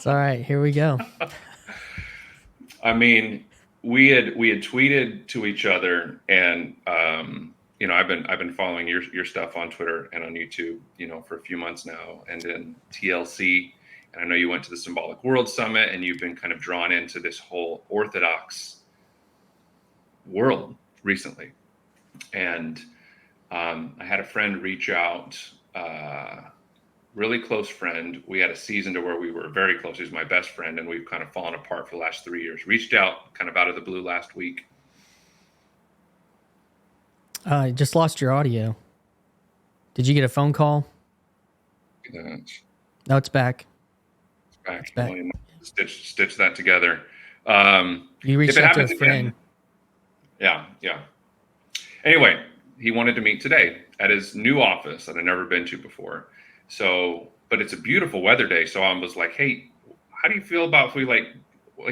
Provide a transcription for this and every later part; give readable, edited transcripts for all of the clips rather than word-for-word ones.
It's all right. Here we go. I mean, we had tweeted to each other, and I've been following your stuff on Twitter and on YouTube, for a few months now, and in TLC, and I know you went to the Symbolic World Summit, and you've been kind of drawn into this whole Orthodox world recently, and I had a friend reach out. Really close friend. We had a season to where we were very close. He's my best friend, and we've kind of fallen apart for the last 3 years. Reached out kind of out of the blue last week. I just lost your audio. Did you get a phone call? No, it's back. It's back. It's back. Stitch that together. You reached out to a friend. Again, yeah. Anyway, he wanted to meet today at his new office that I'd never been to before. So, but it's a beautiful weather day. So I was like, hey, how do you feel about if we like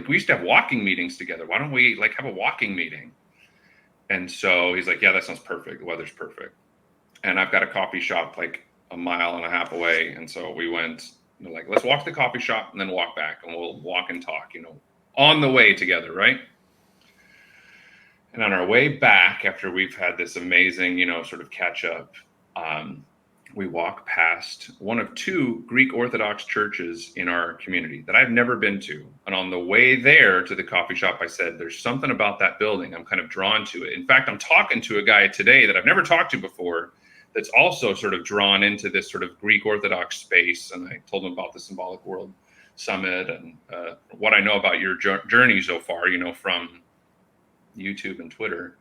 we used to have walking meetings together? Why don't we have a walking meeting? And so he's like, yeah, that sounds perfect. The weather's perfect. And I've got a coffee shop like a mile and a half away. And so we went, let's walk to the coffee shop and then walk back, and we'll walk and talk, on the way together. Right. And on our way back, after we've had this amazing, sort of catch up, we walk past one of two Greek Orthodox churches in our community that I've never been to. And on the way there to the coffee shop, I said, there's something about that building. I'm kind of drawn to it. In fact, I'm talking to a guy today that I've never talked to before that's also sort of drawn into this sort of Greek Orthodox space. And I told him about the Symbolic World Summit and what I know about your journey so far, from YouTube and Twitter.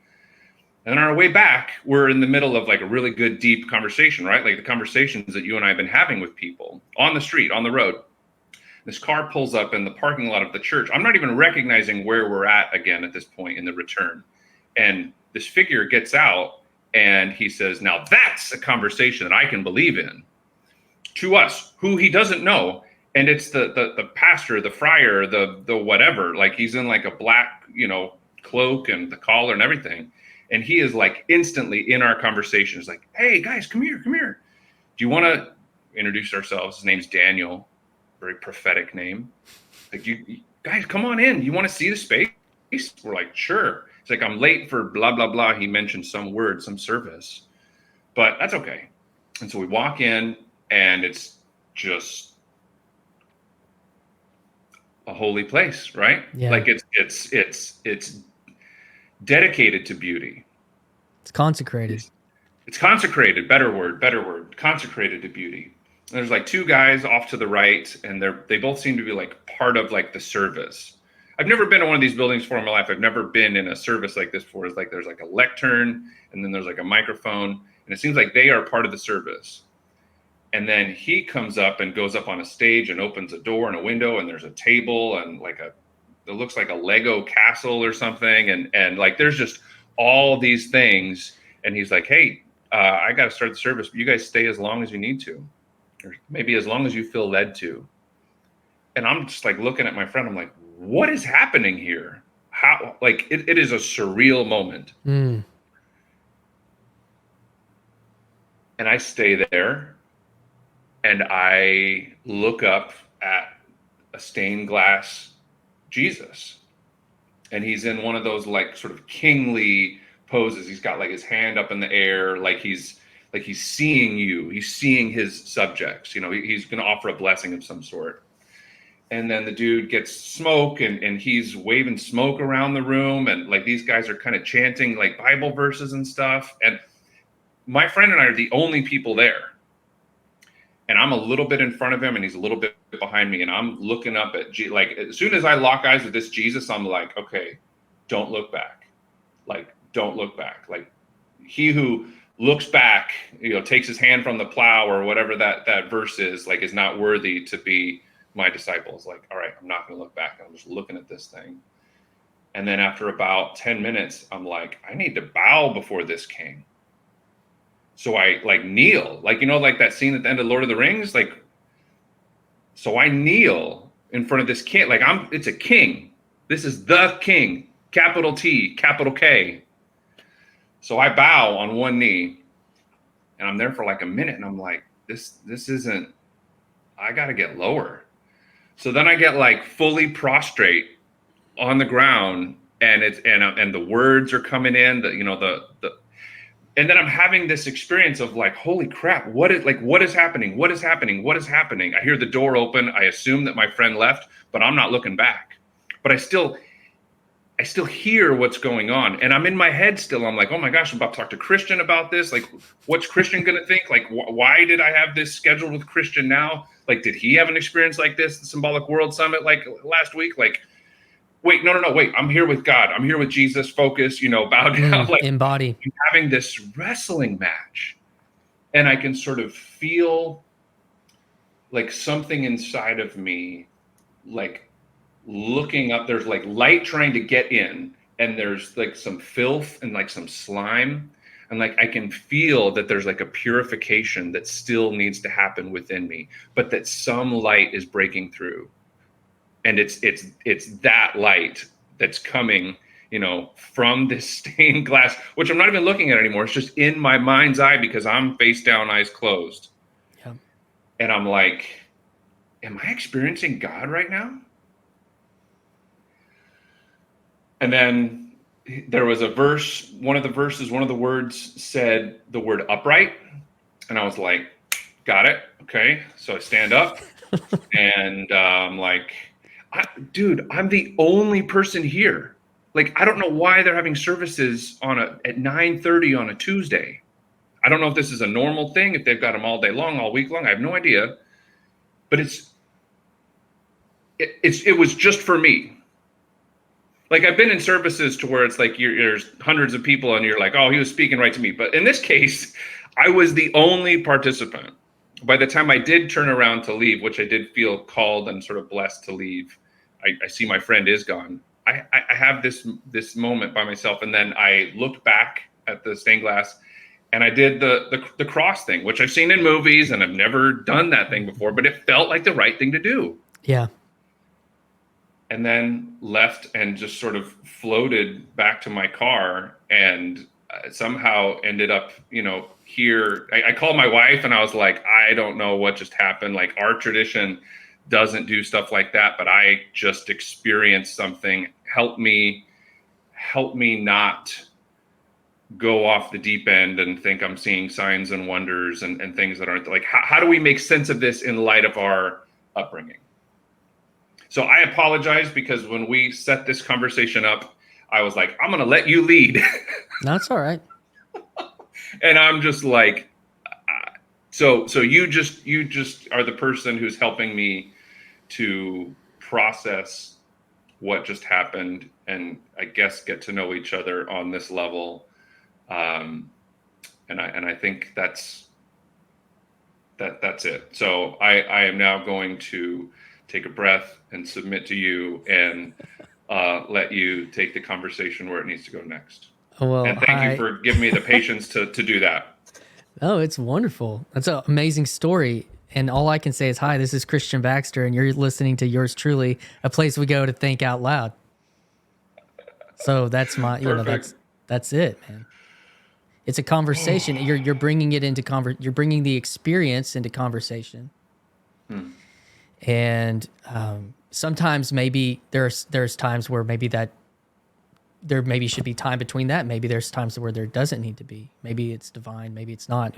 And on our way back, we're in the middle of like a really good, deep conversation, right? Like the conversations that you and I have been having with people on the street, on the road. This car pulls up in the parking lot of the church. I'm not even recognizing where we're at again at this point in the return. And this figure gets out and he says, now that's a conversation that I can believe in, to us, who he doesn't know. And it's the pastor, the friar, the whatever, like he's in like a black, cloak and the collar and everything. And he is like instantly in our conversation. He's like, hey guys, come here. Do you want to introduce ourselves? His name's Daniel, very prophetic name. Like, you guys, come on in. You want to see the space? We're like, sure. It's like, I'm late for blah, blah, blah. He mentioned some word, some service, but that's okay. And so we walk in and it's just a holy place, right? Yeah. Like it's dedicated to beauty. It's consecrated. It's consecrated. Better word. Consecrated to beauty. And there's like two guys off to the right, and they both seem to be like part of like the service. I've never been to one of these buildings before in my life. I've never been in a service like this before. It's like there's like a lectern, and then there's like a microphone, and it seems like they are part of the service. And then he comes up and goes up on a stage and opens a door and a window, and there's a table and it looks like a Lego castle or something. And like, there's just all these things. And he's like, hey, I got to start the service, but you guys stay as long as you need to, or maybe as long as you feel led to. And I'm just like looking at my friend. I'm like, what is happening here? How, like, it is a surreal moment. Mm. And I stay there and I look up at a stained glass Jesus, and he's in one of those like sort of kingly poses. He's got like his hand up in the air, like he's seeing you. He's seeing his subjects. He's going to offer a blessing of some sort. And then the dude gets smoke, and he's waving smoke around the room, and like these guys are kind of chanting like Bible verses and stuff. And my friend and I are the only people there. And I'm a little bit in front of him and he's a little bit behind me. And I'm looking up at, like, as soon as I lock eyes with this Jesus, I'm like, okay, don't look back. Like, don't look back. Like, he who looks back, takes his hand from the plow or whatever that verse is, like, is not worthy to be my disciples. Like, all right, I'm not going to look back. I'm just looking at this thing. And then after about 10 minutes, I'm like, I need to bow before this king. So I like kneel, like, like that scene at the end of Lord of the Rings, like, so I kneel in front of this king, like it's a king. This is the king, capital T, capital K. So I bow on one knee and I'm there for like a minute and I'm like, this isn't, I got to get lower. So then I get like fully prostrate on the ground, and and the words are coming in, and then I'm having this experience of like, holy crap, what is happening? What is happening? What is happening? I hear the door open. I assume that my friend left, but I'm not looking back. But I still hear what's going on. And I'm in my head still. I'm like, oh my gosh, I'm about to talk to Christian about this. Like, what's Christian going to think? Like, why did I have this scheduled with Christian now? Like, did he have an experience like this, the Symbolic World Summit, like last week? Like, wait, no, wait, I'm here with God. I'm here with Jesus, focus, bow down. Like, embody. I'm having this wrestling match. And I can sort of feel like something inside of me, like, looking up, there's like light trying to get in, and there's like some filth and like some slime, and like I can feel that there's like a purification that still needs to happen within me, but that some light is breaking through, and it's that light that's coming from this stained glass, which I'm not even looking at anymore. It's just in my mind's eye because I'm face down, eyes closed. Yeah. And I'm like, am I experiencing God right now? And then there was a verse, one of the words said the word upright. And I was like, got it. Okay. So I stand up and I'm like, dude, I'm the only person here. Like, I don't know why they're having services at 9:30 on a Tuesday. I don't know if this is a normal thing, if they've got them all day long, all week long. I have no idea. But it was just for me. Like, I've been in services to where it's like there's hundreds of people and you're like, oh, he was speaking right to me. But in this case, I was the only participant. By the time I did turn around to leave, which I did feel called and sort of blessed to leave, I see my friend is gone. I have this moment by myself, and then I looked back at the stained glass, and I did the cross thing, which I've seen in movies, and I've never done that thing before, but it felt like the right thing to do. Yeah. And then left and just sort of floated back to my car, and somehow ended up, here. I called my wife and I was like, I don't know what just happened. Like, our tradition doesn't do stuff like that, but I just experienced something. Help me not go off the deep end and think I'm seeing signs and wonders and things that aren't. Like, how do we make sense of this in light of our upbringing? So I apologize, because when we set this conversation up, I was like, I'm going to let you lead. That's all right. And I'm just like, so you just are the person who's helping me to process what just happened, and I guess get to know each other on this level. And I think that's it. So I am now going to take a breath and submit to you, and let you take the conversation where it needs to go next. Well, and thank you for giving me the patience to do that. Oh, it's wonderful. That's an amazing story. And all I can say is, hi, this is Christian Baxter, and you're listening to yours truly, a place we go to think out loud. So that's my, that's it, man. It's a conversation. You're bringing it into you're bringing the experience into conversation. And sometimes maybe there's times where maybe that there maybe should be time between that. Maybe there's times where there doesn't need to be. Maybe it's divine. Maybe it's not.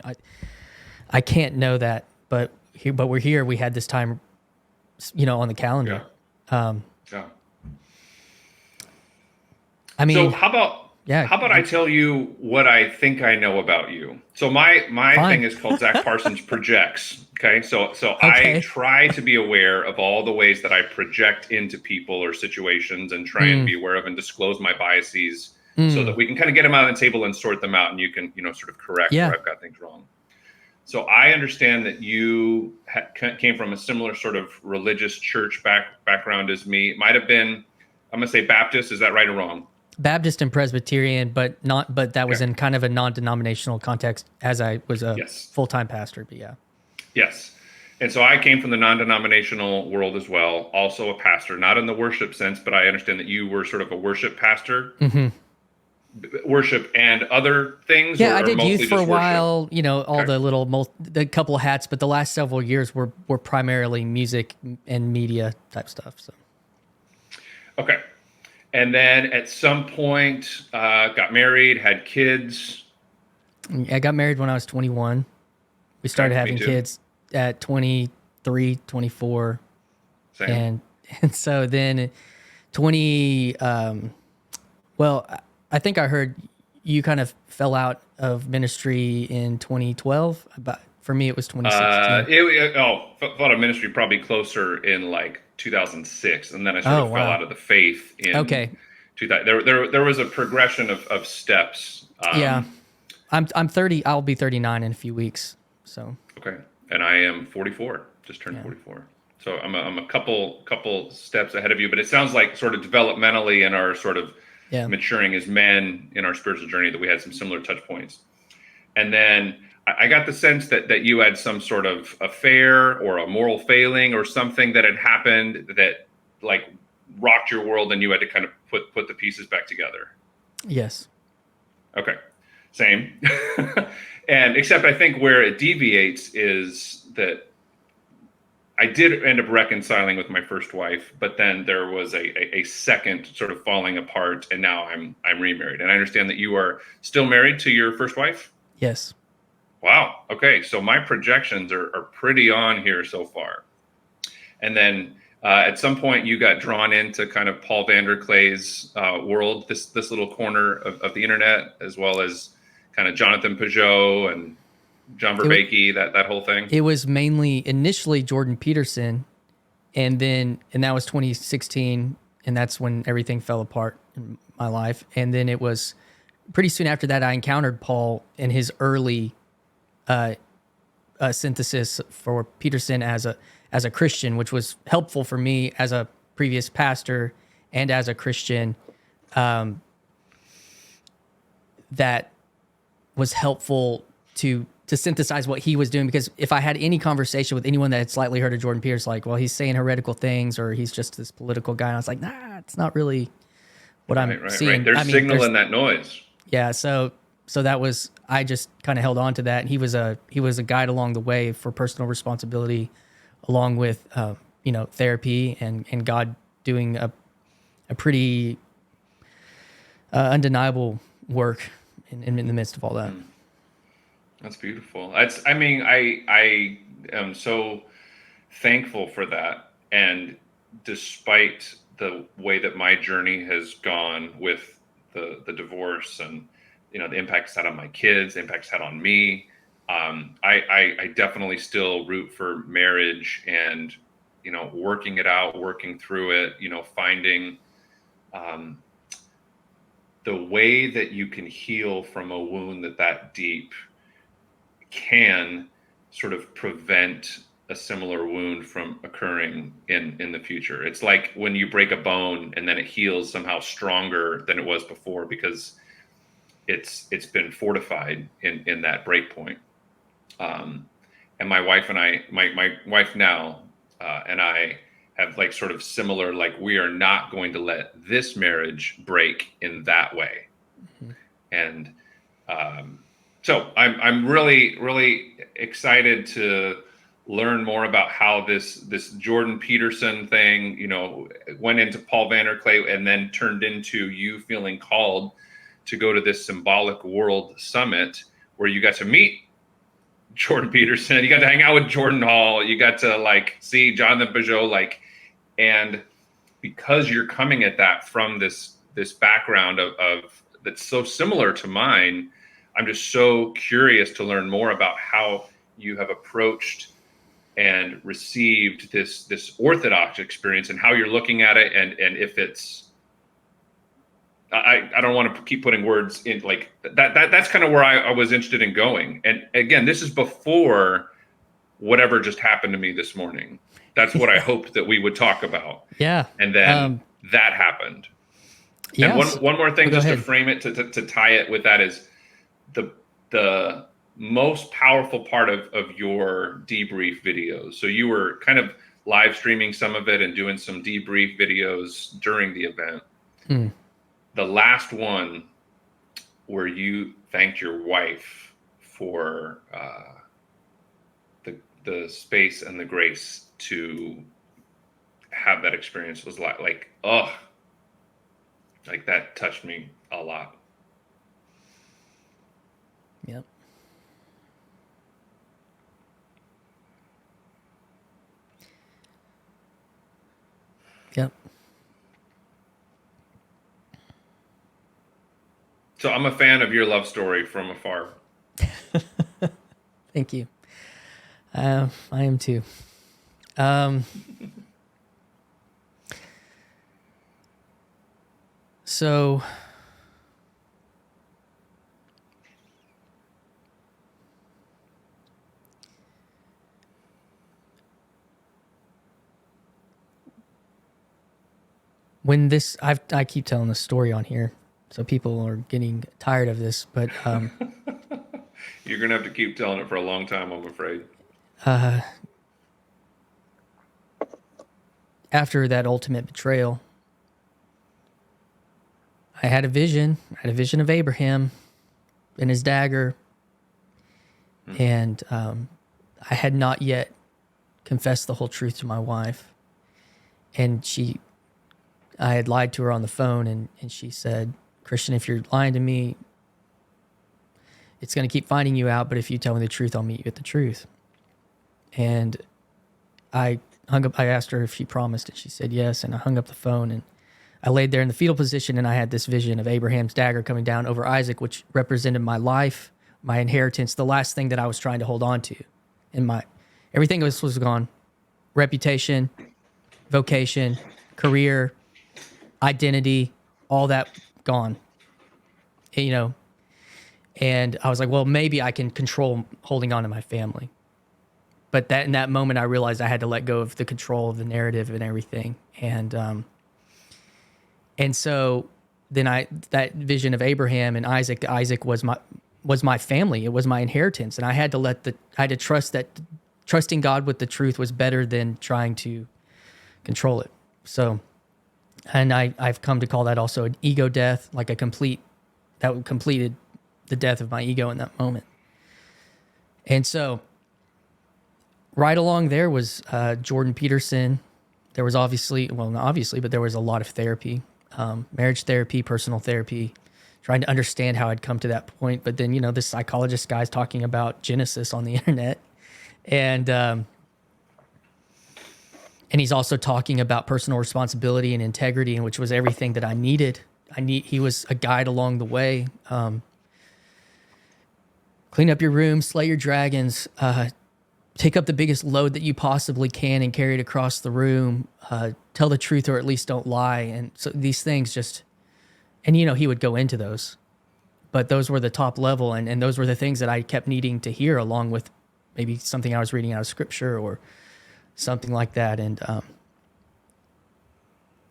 I can't know that, but we're here. We had this time, on the calendar. Yeah. I mean, so how about I tell you what I think I know about you? So my thing is called Zac Parsons Projects. Okay. So Okay. I try to be aware of all the ways that I project into people or situations, and try and be aware of and disclose my biases, so that we can kind of get them out on the table and sort them out, and you can, sort of correct where I've got things wrong. So I understand that you came from a similar sort of religious church background as me. It might have been, I'm going to say Baptist. Is that right or wrong? Baptist and Presbyterian, but that was in kind of a non-denominational context, as I was a full-time pastor, but yeah. Yes. And so I came from the non-denominational world as well, also a pastor, not in the worship sense, but I understand that you were sort of a worship pastor. Mm-hmm. worship and other things, Yeah, I or did mostly youth for a just worship? while, you know, all Okay. the couple hats, but the last several years were primarily music and media type stuff. So Okay. And then at some point, got married, had kids. I got married when I was 21. We started Okay, me having too. kids at 23, 24. Same. And and so then 20 well, I think I heard you kind of fell out of ministry in 2012, but for me it was 2016. Thought of ministry probably closer in like 2006, and then I sort Oh, of fell wow. out of the faith in Okay. 2000. There was a progression of steps. Yeah. I'm 30. I'll be 39 in a few weeks. So, Okay, and I am 44, just turned yeah. 44. So I'm a couple steps ahead of you, but it sounds like sort of developmentally in our sort of Yeah. maturing as men in our spiritual journey that we had some similar touch points. And then I got the sense that you had some sort of affair or a moral failing or something that had happened that like rocked your world, and you had to kind of put the pieces back together. Yes. Okay, same. And except I think where it deviates is that I did end up reconciling with my first wife, but then there was a second sort of falling apart, and now I'm remarried. And I understand that you are still married to your first wife. Yes. Wow. Okay, so my projections are pretty on here so far. And then at some point, you got drawn into kind of Paul VanderKlay's world, this little corner of the internet, as well as kind of Jonathan Peugeot and John It, wa- Vervaeke, that whole thing. it was mainly initially Jordan Peterson, and that was 2016, and that's when everything fell apart in my life. And then it was pretty soon after that I encountered Paul in his early synthesis for Peterson as a Christian, which was helpful for me as a previous pastor and as a Christian. That was helpful to synthesize what he was doing, because if I had any conversation with anyone that had slightly heard of Jordan Peterson, like, well, he's saying heretical things or he's just this political guy, and I was like, nah, it's not really what I'm Right. seeing. There's I mean, signal in that noise. yeah, so that was, I just kind of held on to that, and he was a guide along the way for personal responsibility, along with therapy and God doing a pretty undeniable work in the midst of all that. That's beautiful. I mean, I am so thankful for that. And despite the way that my journey has gone with the divorce and, the impact it's had on my kids, the impact it's had on me, I definitely still root for marriage and, working it out, working through it, finding the way that you can heal from a wound that deep can sort of prevent a similar wound from occurring in the future. It's like when you break a bone and then it heals somehow stronger than it was before, because it's been fortified in that break point. And my wife and my wife now and I have like sort of similar, like, we are not going to let this marriage break in that way. Mm-hmm. And so I'm really excited to learn more about how this Jordan Peterson thing, went into Paul VanderKlay and then turned into you feeling called to go to this Symbolic World Summit, where you got to meet Jordan Peterson, you got to hang out with Jordan Hall, you got to like see Jonathan Peugeot, and because you're coming at that from this background of that's so similar to mine, I'm just so curious to learn more about how you have approached and received this Orthodox experience and how you're looking at it, and if it's, I don't want to keep putting words in like that. That's kind of where I was interested in going. And again, this is before whatever just happened to me this morning. That's what I hoped that we would talk about. Yeah. And then that happened. And Yes. one more thing, Go just ahead. to frame it, to tie it with that, is the most powerful part of your debrief videos. So you were kind of live streaming some of it and doing some debrief videos during the event. The last one where you thanked your wife for the space and the grace to have that experience was like oh, like that touched me a lot. Yep. Yep. So I'm a fan of your love story from afar. Thank you. I am too. So when this, I keep telling the story on here, so people are getting tired of this, but You're gonna have to keep telling it for a long time, I'm afraid. after that ultimate betrayal, I had a vision. I had a vision of Abraham and his dagger, and I had not yet confessed the whole truth to my wife, and I had lied to her on the phone, and she said, "Christian, if you're lying to me, it's going to keep finding you out, but if you tell me the truth, I'll meet you at the truth." And I hung up. I asked her if she promised, and she said yes, and I hung up the phone, and I laid there in the fetal position, and I had this vision of Abraham's dagger coming down over Isaac, which represented my life, my inheritance, the last thing that I was trying to hold on to. And everything else was gone. Reputation, vocation, career, identity, all that gone. You know, and I was like, well, maybe I can control holding on to my family. But in that moment, I realized I had to let go of the control of the narrative and everything. And so then that vision of Abraham and Isaac was my family. It was my inheritance. And I had to trust that trusting God with the truth was better than trying to control it. So, and I've come to call that also an ego death, like that completed the death of my ego in that moment. And so right along there was Jordan Peterson. There was not obviously, but there was a lot of therapy, marriage therapy, personal therapy, trying to understand how I'd come to that point. But then, this psychologist guy's talking about Genesis on the internet. And he's also talking about personal responsibility and integrity, which was everything that I needed. He was a guide along the way. Clean up your room, slay your dragons, take up the biggest load that you possibly can and carry it across the room, tell the truth or at least don't lie. And so these things he would go into those, but those were the top level. And those were the things that I kept needing to hear, along with maybe something I was reading out of scripture or something like that. And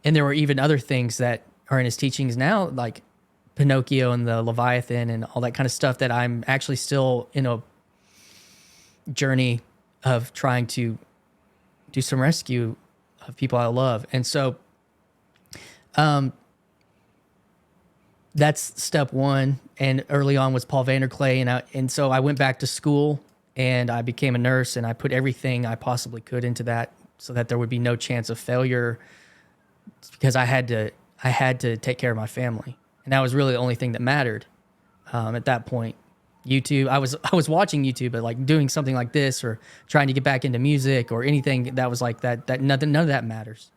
there were even other things that are in his teachings now, like Pinocchio and the Leviathan and all that kind of stuff, that I'm actually still in a journey of trying to do some rescue of people I love. And so that's step one. And early on was Paul VanderKlay. And so I went back to school and I became a nurse, and I put everything I possibly could into that so that there would be no chance of failure, because I had to take care of my family. And that was really the only thing that mattered at that point. YouTube, I was watching YouTube, but like doing something like this or trying to get back into music or anything that was like that none of that matters.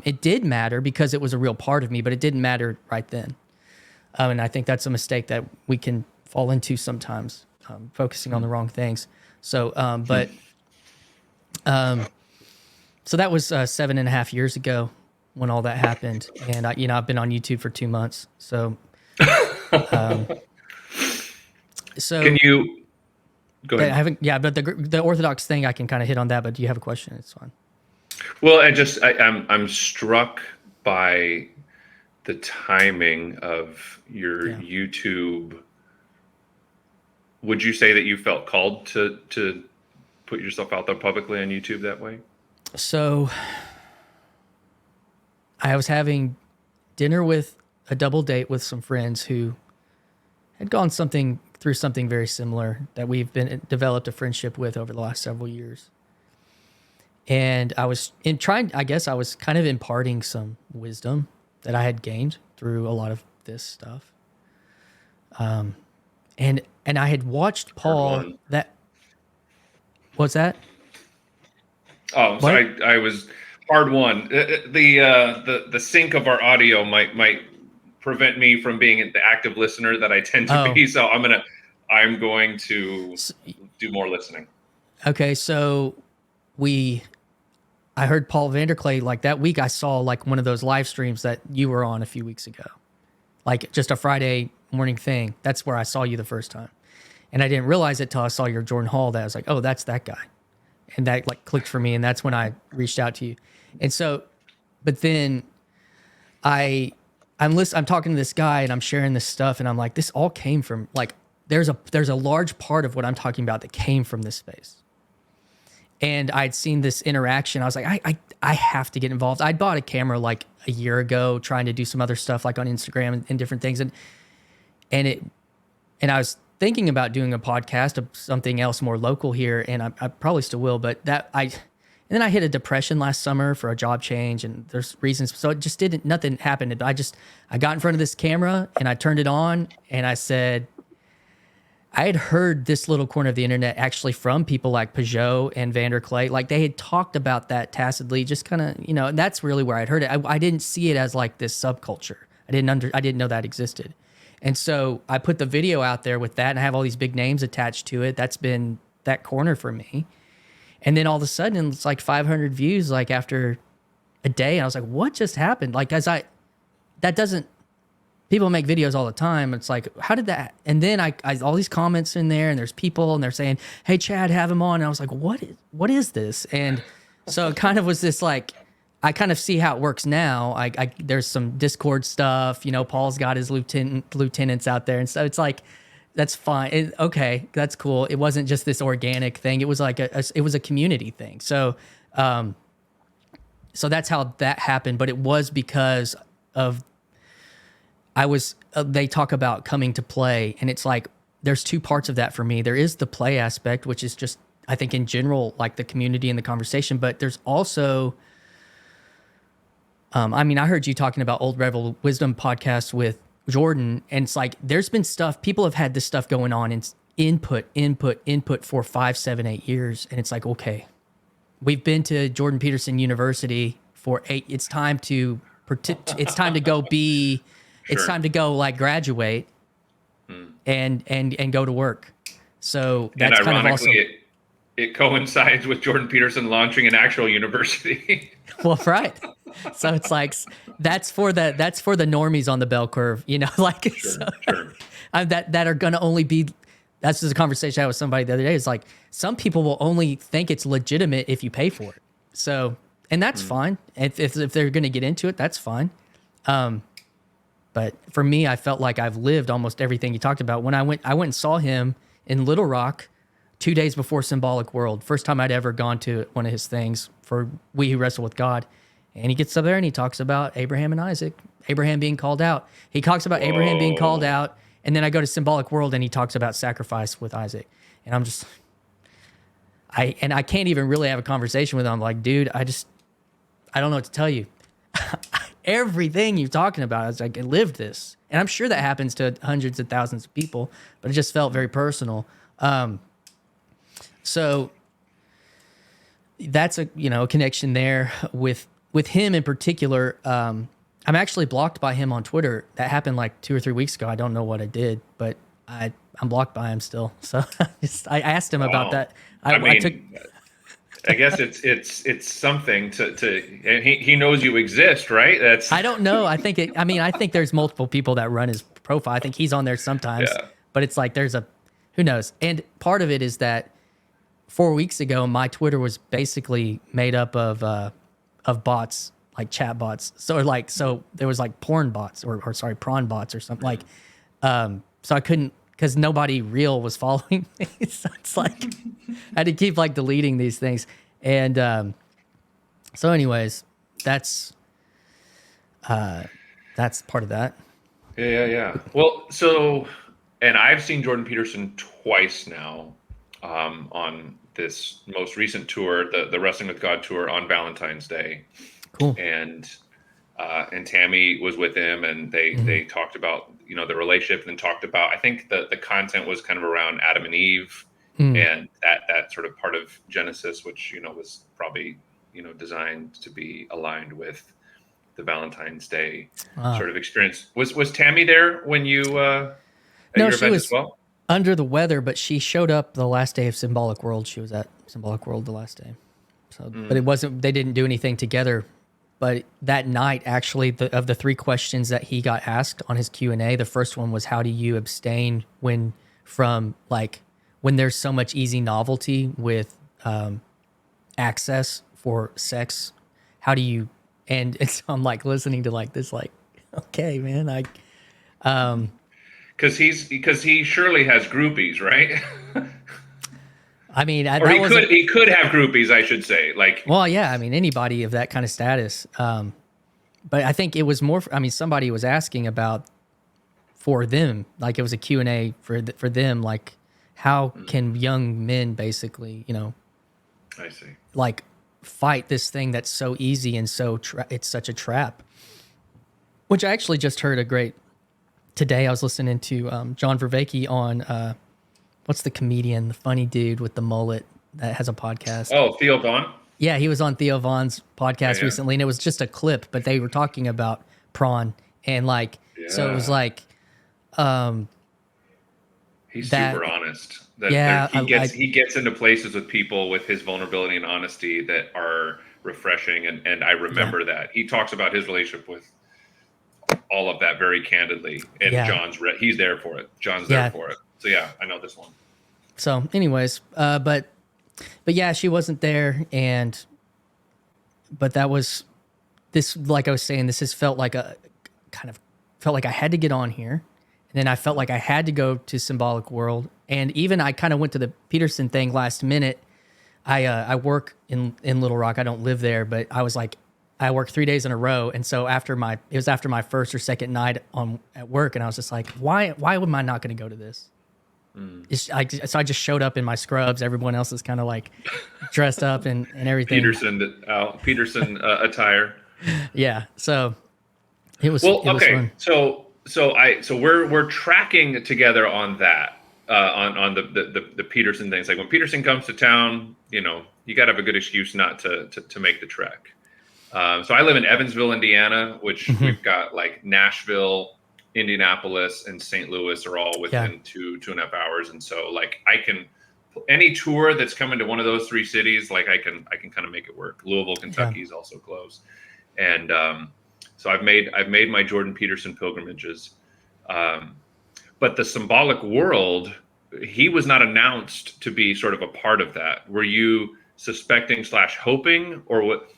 It did matter because it was a real part of me, but it didn't matter right then. And I think that's a mistake that we can fall into sometimes, focusing on the wrong things. So, so that was 7.5 years ago when all that happened. And I've been on YouTube for 2 months. So, so Can you go ahead? I haven't, but the Orthodox thing, I can kind of hit on that, but do you have a question? It's fine. Well, I'm struck by the timing of your YouTube. Would you say that you felt called to put yourself out there publicly on YouTube that way? So I was having dinner with a double date with some friends who had gone through something very similar that we've been developed a friendship with over the last several years. And I was I guess I was kind of imparting some wisdom that I had gained through a lot of this stuff. And I had watched Paul what's that? Oh, so I was hard one. The sync of our audio might prevent me from being the active listener that I tend to be. So I'm going to do more listening. Okay, so I heard Paul VanderKlay like that week. I saw like one of those live streams that you were on a few weeks ago, like just a Friday morning thing. That's where I saw you the first time, and I didn't realize it till I saw your Jordan Hall. That I was like, oh, that's that guy, and that like clicked for me, and that's when I reached out to you. And so, but then I'm talking to this guy, and I'm sharing this stuff, and I'm like, this all came from like there's a large part of what I'm talking about that came from this space. And I'd seen this interaction. I was like, I have to get involved. I'd bought a camera like a year ago, trying to do some other stuff like on Instagram and different things. And I was thinking about doing a podcast of something else more local here, and I probably still will. But and then I hit a depression last summer for a job change, and there's reasons. So it just nothing happened. I got in front of this camera and I turned it on and I said, I had heard this little corner of the internet actually from people like Peugeot and VanderKlay. Like they had talked about that tacitly, just kind of, and that's really where I'd heard it. I didn't see it as like this subculture. I didn't know that existed. And so I put the video out there with that, and I have all these big names attached to it. That's been that corner for me. And then all of a sudden it's like 500 views, like after a day. And I was like, what just happened? Like, people make videos all the time. It's like, how did that? And then I all these comments in there, and there's people, and they're saying, hey, Chad, have him on. And I was like, what is this? And so it kind of was this like, I kind of see how it works now. There's some Discord stuff, Paul's got his lieutenants out there. And so it's like, that's fine. Okay, that's cool. It wasn't just this organic thing. It was like it was a community thing. So, so that's how that happened. But it was because of, they talk about coming to play, and it's like there's two parts of that for me. There is the play aspect, which is just, I think in general, like the community and the conversation, but there's also, I heard you talking about Old Rebel Wisdom podcast with Jordan, and it's like there's been stuff, people have had this stuff going on in input for 5, 7, 8 years, and it's like, okay, we've been to Jordan Peterson University for 8. It's time to go be. Sure. It's time to go like graduate and go to work. So that's kind of also it coincides with Jordan Peterson launching an actual university. Well, right. So it's like that's for the normies on the bell curve, like sure. That are going to only be. That's just a conversation I had with somebody the other day. It's like some people will only think it's legitimate if you pay for it. So, and that's fine. If they're going to get into it, that's fine. But for me, I felt like I've lived almost everything you talked about. When I went and saw him in Little Rock 2 days before Symbolic World. First time I'd ever gone to one of his things for We Who Wrestle with God. And he gets up there and he talks about Abraham and Isaac, Abraham being called out. He talks about Abraham being called out. And then I go to Symbolic World and he talks about sacrifice with Isaac. And I'm just, I can't even really have a conversation with him. I'm like, dude, I don't know what to tell you. Everything you're talking about, I was like, I lived this. And I'm sure that happens to hundreds of thousands of people, but it just felt very personal. So that's a connection there with him in particular. I'm actually blocked by him on Twitter. That happened like 2 or 3 weeks ago. I don't know what I did, but I'm blocked by him still. So I asked him about that. I guess it's something to and he knows you exist, right? I don't know. I think there's multiple people that run his profile. I think he's on there sometimes, but it's like who knows? And part of it is that 4 weeks ago, my Twitter was basically made up of bots, like chat bots. So there was like porn bots or prawn bots or something like. So I couldn't, because nobody real was following me. So it's like I had to keep like deleting these things. And so anyways, that's part of that. Yeah. Well, so and I've seen Jordan Peterson twice now, on this most recent tour, the Wrestling with God tour on Valentine's Day, Cool. and Tammy was with him, and they talked about the relationship, and talked about, I think the content was kind of around Adam and Eve, and that sort of part of Genesis, which was probably designed to be aligned with the Valentine's Day sort of experience. Was Tammy there when you at No, your she event was as well? under the weather, but she showed up the last day of Symbolic World. She was at Symbolic World the last day. So, but it wasn't. They didn't do anything together. But that night, actually, of the 3 questions that he got asked on his Q&A, the first one was, "How do you abstain when there's so much easy novelty with access for sex? How do you?" And so I'm like listening to like this, like, okay, man, Because he surely has groupies, right? I mean, Or he could have groupies, I should say. Like, well, yeah, I mean, anybody of that kind of status. But I think it was more, somebody was asking about for them, like it was a Q&A for them, like how can young men basically, I see. like fight this thing that's so easy and so it's such a trap. Which I actually just heard today I was listening to John Vervaeke on, what's the comedian, the funny dude with the mullet that has a podcast? Oh, Theo Vaughn? Yeah, he was on Theo Vaughn's podcast recently, and it was just a clip, but they were talking about prawn, and so it was like, he's that, super honest. He gets into places with people with his vulnerability and honesty that are refreshing, and I remember that he talks about his relationship with all of that very candidly, and he's there for it. John's there for it. So yeah, I know this one. So, anyways, but yeah, she wasn't there, but that was this. Like I was saying, this has felt like I had to get on here, and then I felt like I had to go to Symbolic World, and even I kind of went to the Peterson thing last minute. I work in Little Rock. I don't live there, but I was like, I worked 3 days in a row, and so after my first or second night at work, and I was just like, why am I not going to go to this? So I just showed up in my scrubs. Everyone else is kind of like dressed up and everything. Peterson attire. Yeah. So it was. Well, it was okay. fun. So we're tracking together on that, on the Peterson things. Like when Peterson comes to town, you got to have a good excuse not to make the trek. So I live in Evansville, Indiana, which we've got like Nashville, Indianapolis, and St. Louis are all within 2.5 hours. And so like any tour that's coming to one of those 3 cities, like I can kind of make it work. Louisville, Kentucky is also close. And so I've made my Jordan Peterson pilgrimages. But the Symbolic World, he was not announced to be sort of a part of that. Were you suspecting / hoping, or what?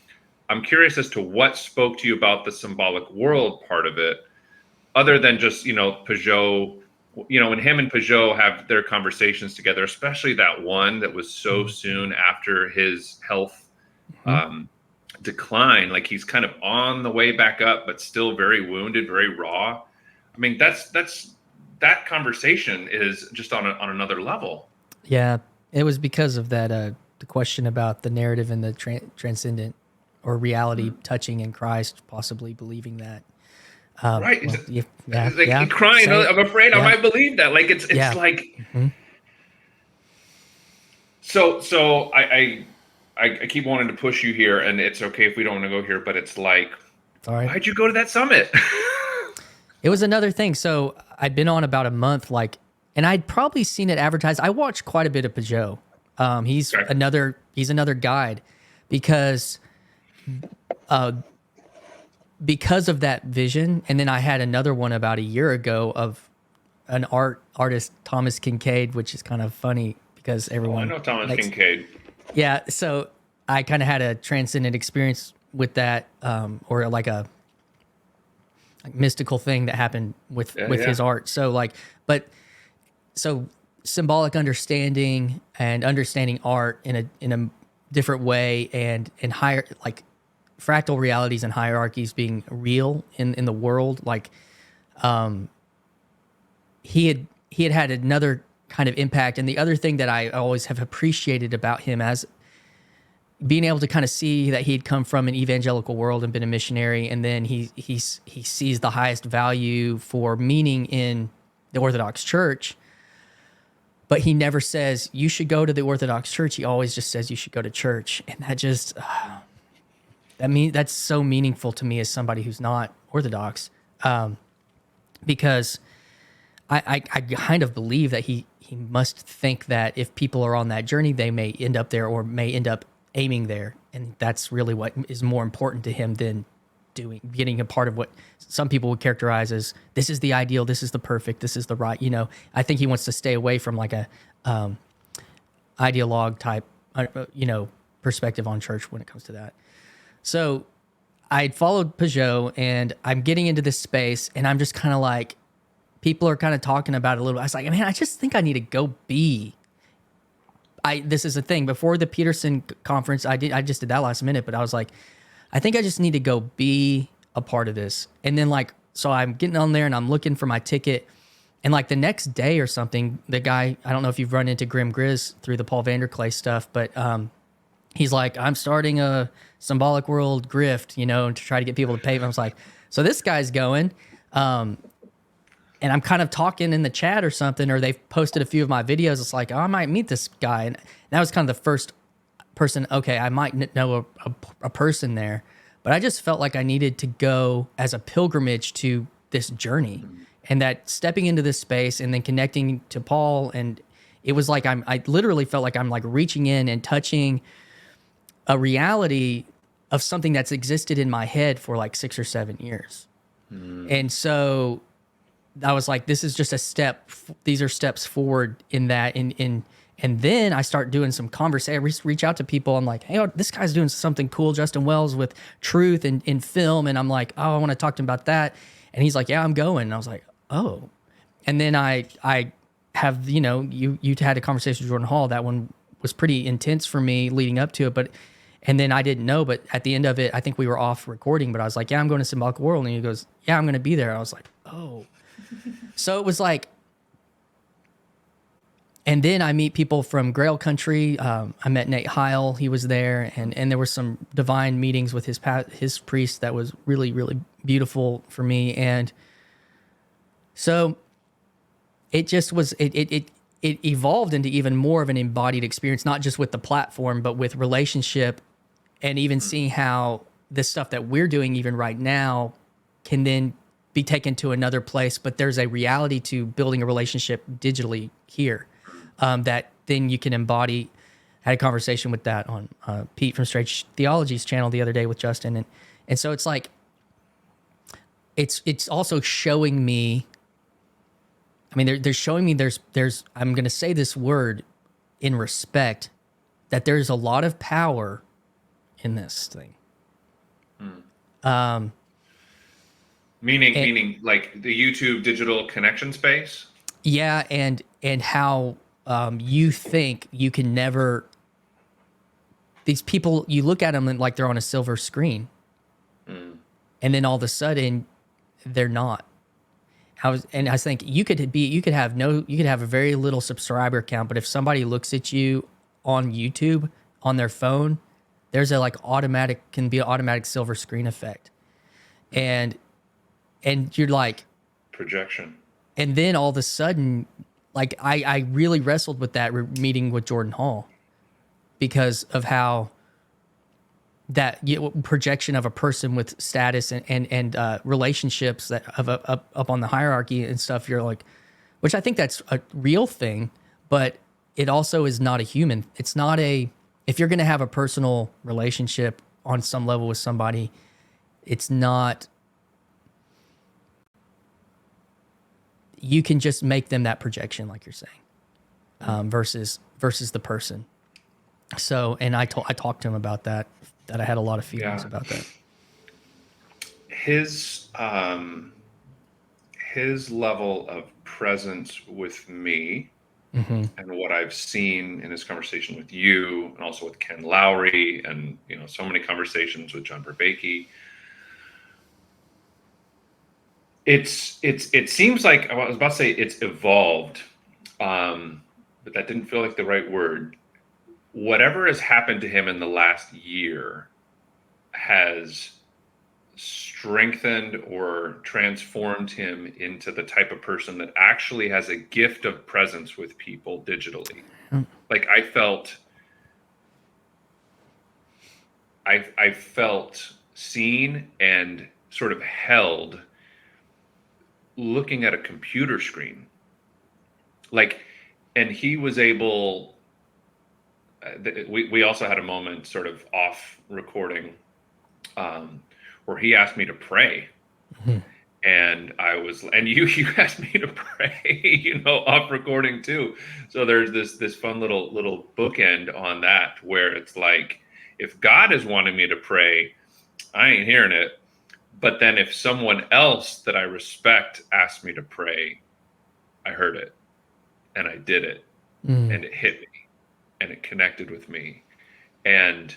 I'm curious as to what spoke to you about the Symbolic World part of it, other than just, Peugeot, when him and Peugeot have their conversations together, especially that one that was so soon after his health decline, like he's kind of on the way back up, but still very wounded, very raw. I mean, that conversation is just on another level. Yeah, it was because of that, the question about the narrative and the transcendent or reality touching in Christ, possibly believing that. Right. Well, crying. I'm afraid I might believe that. Like it's like. So I keep wanting to push you here, and it's okay if we don't want to go here, but it's like, all right. Why'd you go to that summit? It was another thing. So I'd been on about a month, and I'd probably seen it advertised. I watched quite a bit of Peugeot. He's another guide because of that vision. And then I had another one about a year ago of an artist, Thomas Kincaid, which is kind of funny because everyone. I know Thomas Kincaid. Yeah. So I kind of had a transcendent experience with that, or like a mystical thing that happened with his art. So so symbolic understanding and understanding art in a different way, and higher, like fractal realities and hierarchies being real in the world. Like, he had he had another kind of impact. And the other thing that I always have appreciated about him as being able to kind of see that he'd come from an evangelical world and been a missionary, and then he sees the highest value for meaning in the Orthodox Church, but he never says you should go to the Orthodox Church. He always just says you should go to church, and that just that's so meaningful to me as somebody who's not Orthodox, because I kind of believe that he must think that if people are on that journey, they may end up there or may end up aiming there, and that's really what is more important to him than getting a part of what some people would characterize as this is the ideal, this is the perfect, this is the right. I think he wants to stay away from like a ideologue type perspective on church when it comes to that. So I'd followed Peugeot, and I'm getting into this space, and I'm just kind of like, people are kind of talking about it a little. I was like, man, I just think I need to go be. This is a thing. Before the Peterson conference, I just did that last minute, but I was like, I think I just need to go be a part of this. And then so I'm getting on there and I'm looking for my ticket. And like the next day or something, the guy, I don't know if you've run into Grim Grizz through the Paul VanderKlay stuff, but he's like, I'm starting a Symbolic World grift, to try to get people to pay. And I was like, so this guy's going. And I'm kind of talking in the chat or something, or they've posted a few of my videos. It's like, oh, I might meet this guy. And that was kind of the first person, okay, I might know a person there. But I just felt like I needed to go as a pilgrimage to this journey. And that stepping into this space and then connecting to Paul, and it was like I literally felt like I'm like reaching in and touching a reality of something that's existed in my head for like 6 or 7 years. And so I was like, this is just a step. These are steps forward in that. And then I start doing some conversation. I reach out to people. I'm like, hey, this guy's doing something cool, Justin Wells, with truth and in film. And I'm like, oh, I want to talk to him about that. And he's like, yeah, I'm going. And I was like, oh. And then I have, you had a conversation with Jordan Hall. That one was pretty intense for me leading up to it. And then I didn't know, but at the end of it, I think we were off recording, but I was like, yeah, I'm going to Symbolic World. And he goes, yeah, I'm going to be there. I was like, oh. So it was like, and then I meet people from Grail Country. I met Nate Heil. He was there, and there were some divine meetings with his priest that was really, really beautiful for me. And so it just was, it evolved into even more of an embodied experience, not just with the platform, but with relationship, and even seeing how this stuff that we're doing even right now can then be taken to another place. But there's a reality to building a relationship digitally here that then you can embody. I had a conversation with that on Pete from Strange Theology's channel the other day with Justin. And so it's like, it's also showing me, I mean, they're showing me there's, I'm going to say this word in respect, that there's a lot of power in this thing. Meaning like the YouTube digital connection space. Yeah. And how you think you can never, these people, you look at them and like they're on a silver screen, and then all of a sudden they're not. I think you could have a very little subscriber count, but if somebody looks at you on YouTube on their phone, there's a can be an automatic silver screen effect. And you're like projection. And then all of a sudden, like I really wrestled with that meeting with Jordan Hall, because of how that projection of a person with status and relationships that up on the hierarchy and stuff. You're like, which I think that's a real thing, but it also is not a human. It's not if you're going to have a personal relationship on some level with somebody, it's not, you can just make them that projection, like you're saying, versus the person. So, and I talked to him about that I had a lot of feelings about that. His level of presence with me, and what I've seen in his conversation with you, and also with Ken Lowry, and so many conversations with John Berbeke, it seems like I was about to say it's evolved, but that didn't feel like the right word. Whatever has happened to him in the last year has strengthened or transformed him into the type of person that actually has a gift of presence with people digitally. Like I felt seen and sort of held looking at a computer screen. Like, and he was able, we also had a moment sort of off recording, where he asked me to pray. And you asked me to pray, off recording too. So there's this fun little bookend on that where it's like, if God is wanting me to pray, I ain't hearing it. But then if someone else that I respect asked me to pray, I heard it and I did it, and it hit me and it connected with me. And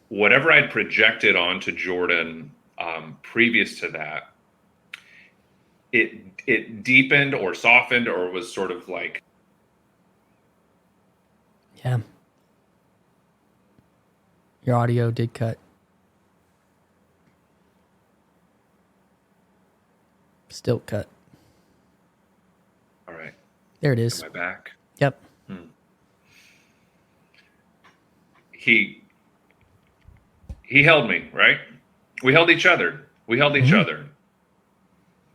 whatever I'd projected onto Jordan previous to that, it deepened or softened or was sort of like, Yeah. Your audio did cut. Still cut. all right, There it is. am I back? Yep. He held me, right? We held each other.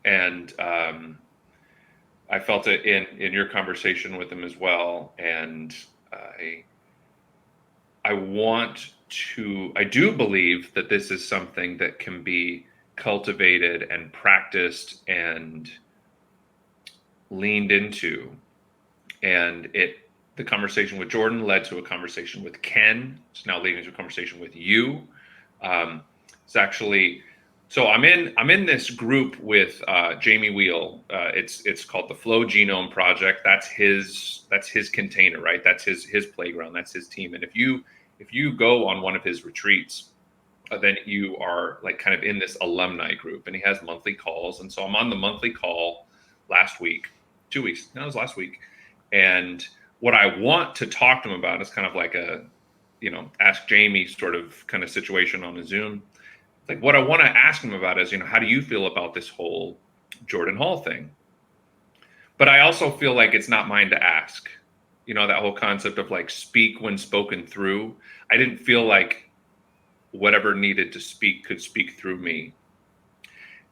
And I felt it in your conversation with him as well. And I do believe that this is something that can be cultivated and practiced and leaned into. And the conversation with Jordan led to a conversation with Ken. It's now leading to a conversation with you. It's actually, so I'm in this group with Jamie Wheel. It's called the Flow Genome Project. That's his container, right? That's his playground. That's his team. And if you go on one of his retreats, then you are like kind of in this alumni group, and he has monthly calls. And so I'm on the monthly call last week, 2 weeks. No, it was last week. And what I want to talk to him about is kind of like a, ask Jamie sort of kind of situation on a Zoom. Like what I want to ask him about is, how do you feel about this whole Jordan Hall thing? But I also feel like it's not mine to ask, that whole concept of like speak when spoken through. I didn't feel like whatever needed to speak could speak through me.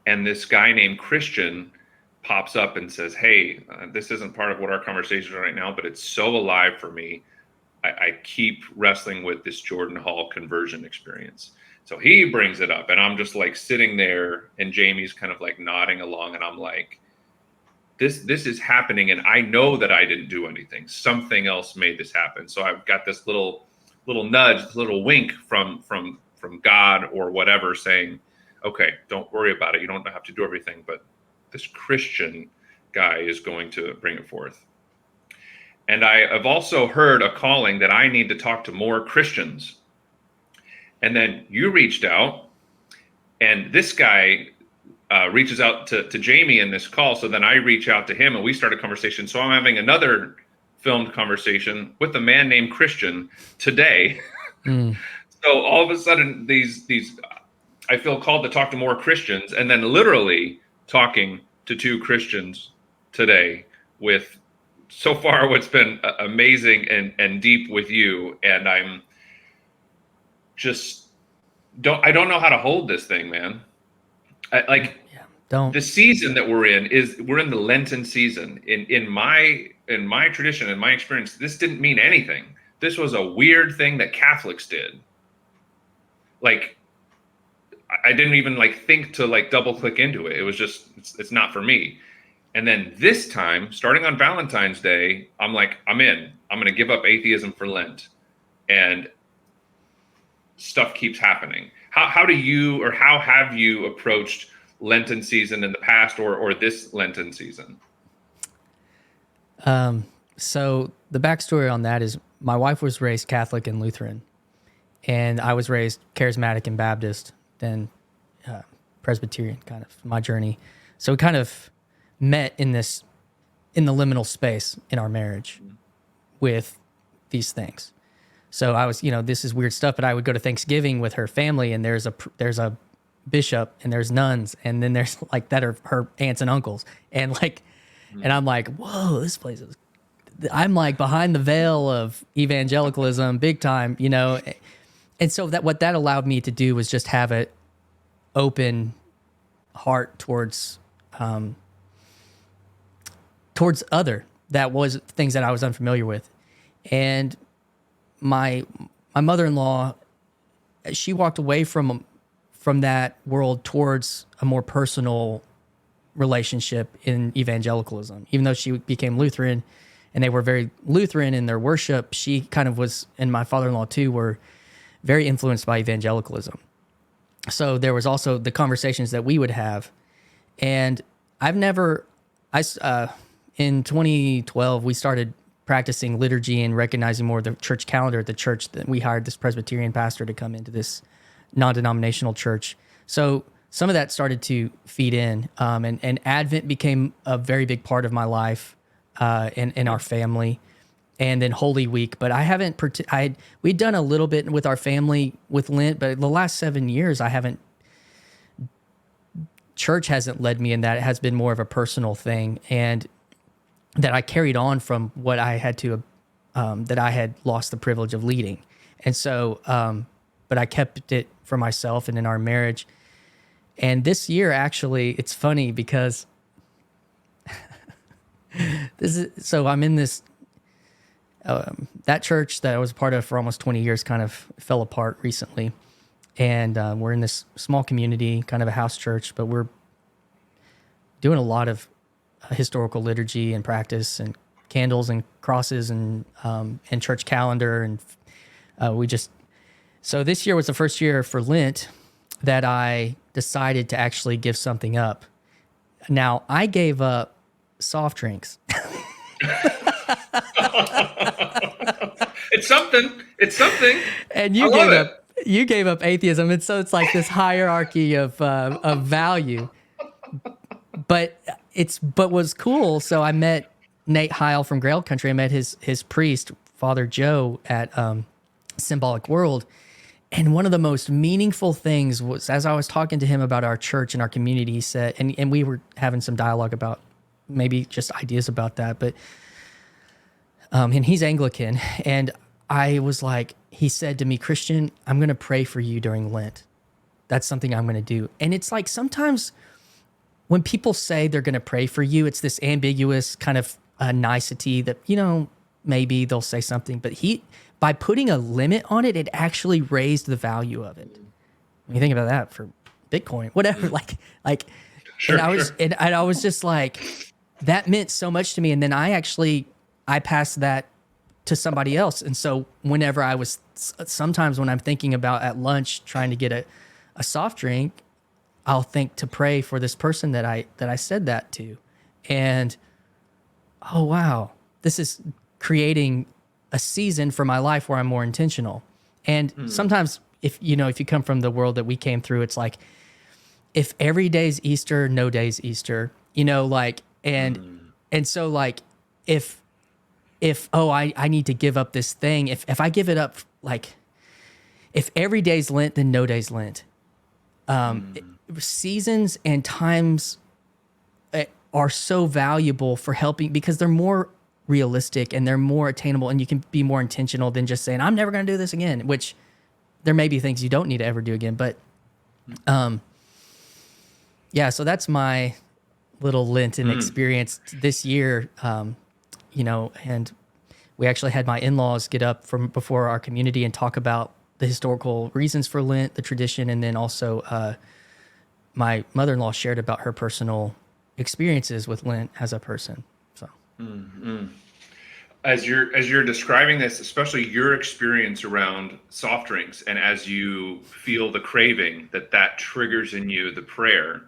And this guy named Christian pops up and says, hey, this isn't part of what our conversation is right now, but it's so alive for me. I keep wrestling with this Jordan Hall conversion experience. So he brings it up, and I'm just like sitting there, and Jamie's kind of like nodding along, and I'm like, this is happening, and I know that I didn't do anything. Something else made this happen. So I've got this little nudge, this little wink from God or whatever saying, okay, don't worry about it. You don't have to do everything, but this Christian guy is going to bring it forth. And I have also heard a calling that I need to talk to more Christians. And then you reached out, and this guy reaches out to Jamie in this call. So then I reach out to him, and we start a conversation. So I'm having another filmed conversation with a man named Christian today. So all of a sudden, these I feel called to talk to more Christians, and then literally talking to 2 Christians today with so far what's been amazing and deep with you. And I'm just I don't know how to hold this thing, man. The season that we're in we're in the Lenten season. In my tradition, in my experience, this didn't mean anything. This was a weird thing that Catholics did. Like, I didn't even like think to like double click into it. It was just, it's not for me. And then this time, starting on Valentine's Day, I'm like, I'm in. I'm going to give up atheism for Lent. And stuff keeps happening. How do you, or how have you approached Lenten season in the past, or this Lenten season? So the backstory on that is my wife was raised Catholic and Lutheran, and I was raised charismatic and Baptist, then Presbyterian, kind of my journey. So we kind of met in the liminal space in our marriage with these things. So I was, this is weird stuff, but I would go to Thanksgiving with her family, and there's a bishop, and there's nuns, and then there's like that are her aunts and uncles, and like, and I'm like, whoa, this place is. I'm like behind the veil of evangelicalism, big time, and so what that allowed me to do was just have an open heart towards other that was things that I was unfamiliar with, and my mother-in-law, she walked away from that world towards a more personal relationship in evangelicalism. Even though she became Lutheran and they were very Lutheran in their worship, she kind of was, and my father-in-law too, were very influenced by evangelicalism. So there was also the conversations that we would have. And in 2012, we started practicing liturgy and recognizing more of the church calendar at the church. That we hired this Presbyterian pastor to come into this non-denominational church. So some of that started to feed in, and Advent became a very big part of my life in our family, and then Holy Week. But I haven't. We'd done a little bit with our family with Lent, but the last 7 years I haven't. Church hasn't led me in that. It has been more of a personal thing, and that I carried on from what I had to, that I had lost the privilege of leading. And so, but I kept it for myself and in our marriage. And this year, actually, it's funny because I'm in this, that church that I was a part of for almost 20 years kind of fell apart recently. And we're in this small community, kind of a house church, but we're doing a lot of historical liturgy and practice and candles and crosses and church calendar. And so this year was the first year for Lent that I decided to actually give something up. Now, I gave up soft drinks. It's something. And you gave up atheism. And so it's like this hierarchy of value. But what's cool, so I met Nate Heil from Grail Country. I met his priest, Father Joe, at Symbolic World. And one of the most meaningful things was, as I was talking to him about our church and our community, he said, and we were having some dialogue about maybe just ideas about that, but and he's Anglican, and I was like, he said to me, Christian, I'm going to pray for you during Lent. That's something I'm going to do. And it's like sometimes when people say they're going to pray for you, it's this ambiguous kind of nicety that, maybe they'll say something, but by putting a limit on it, it actually raised the value of it. When you think about that for Bitcoin, whatever, Sure, and I was just like, that meant so much to me. And then I passed that to somebody else. And so whenever sometimes when I'm thinking about at lunch, trying to get a soft drink, I'll think to pray for this person that I said that to. And, oh, wow, this is creating a season for my life where I'm more intentional. And sometimes if you come from the world that we came through, it's like, if every day's Easter, no day's Easter, and so like, if I need to give up this thing, if I give it up, like if every day's Lent, then no day's Lent. Seasons and times are so valuable for helping because they're more realistic and they're more attainable, and you can be more intentional than just saying, I'm never going to do this again, which there may be things you don't need to ever do again. But so that's my little Lenten experience this year. And we actually had my in-laws get up from before our community and talk about the historical reasons for Lent, the tradition, and then also my mother-in-law shared about her personal experiences with Lent as a person. So, as you're describing this, especially your experience around soft drinks, and as you feel the craving that triggers in you the prayer,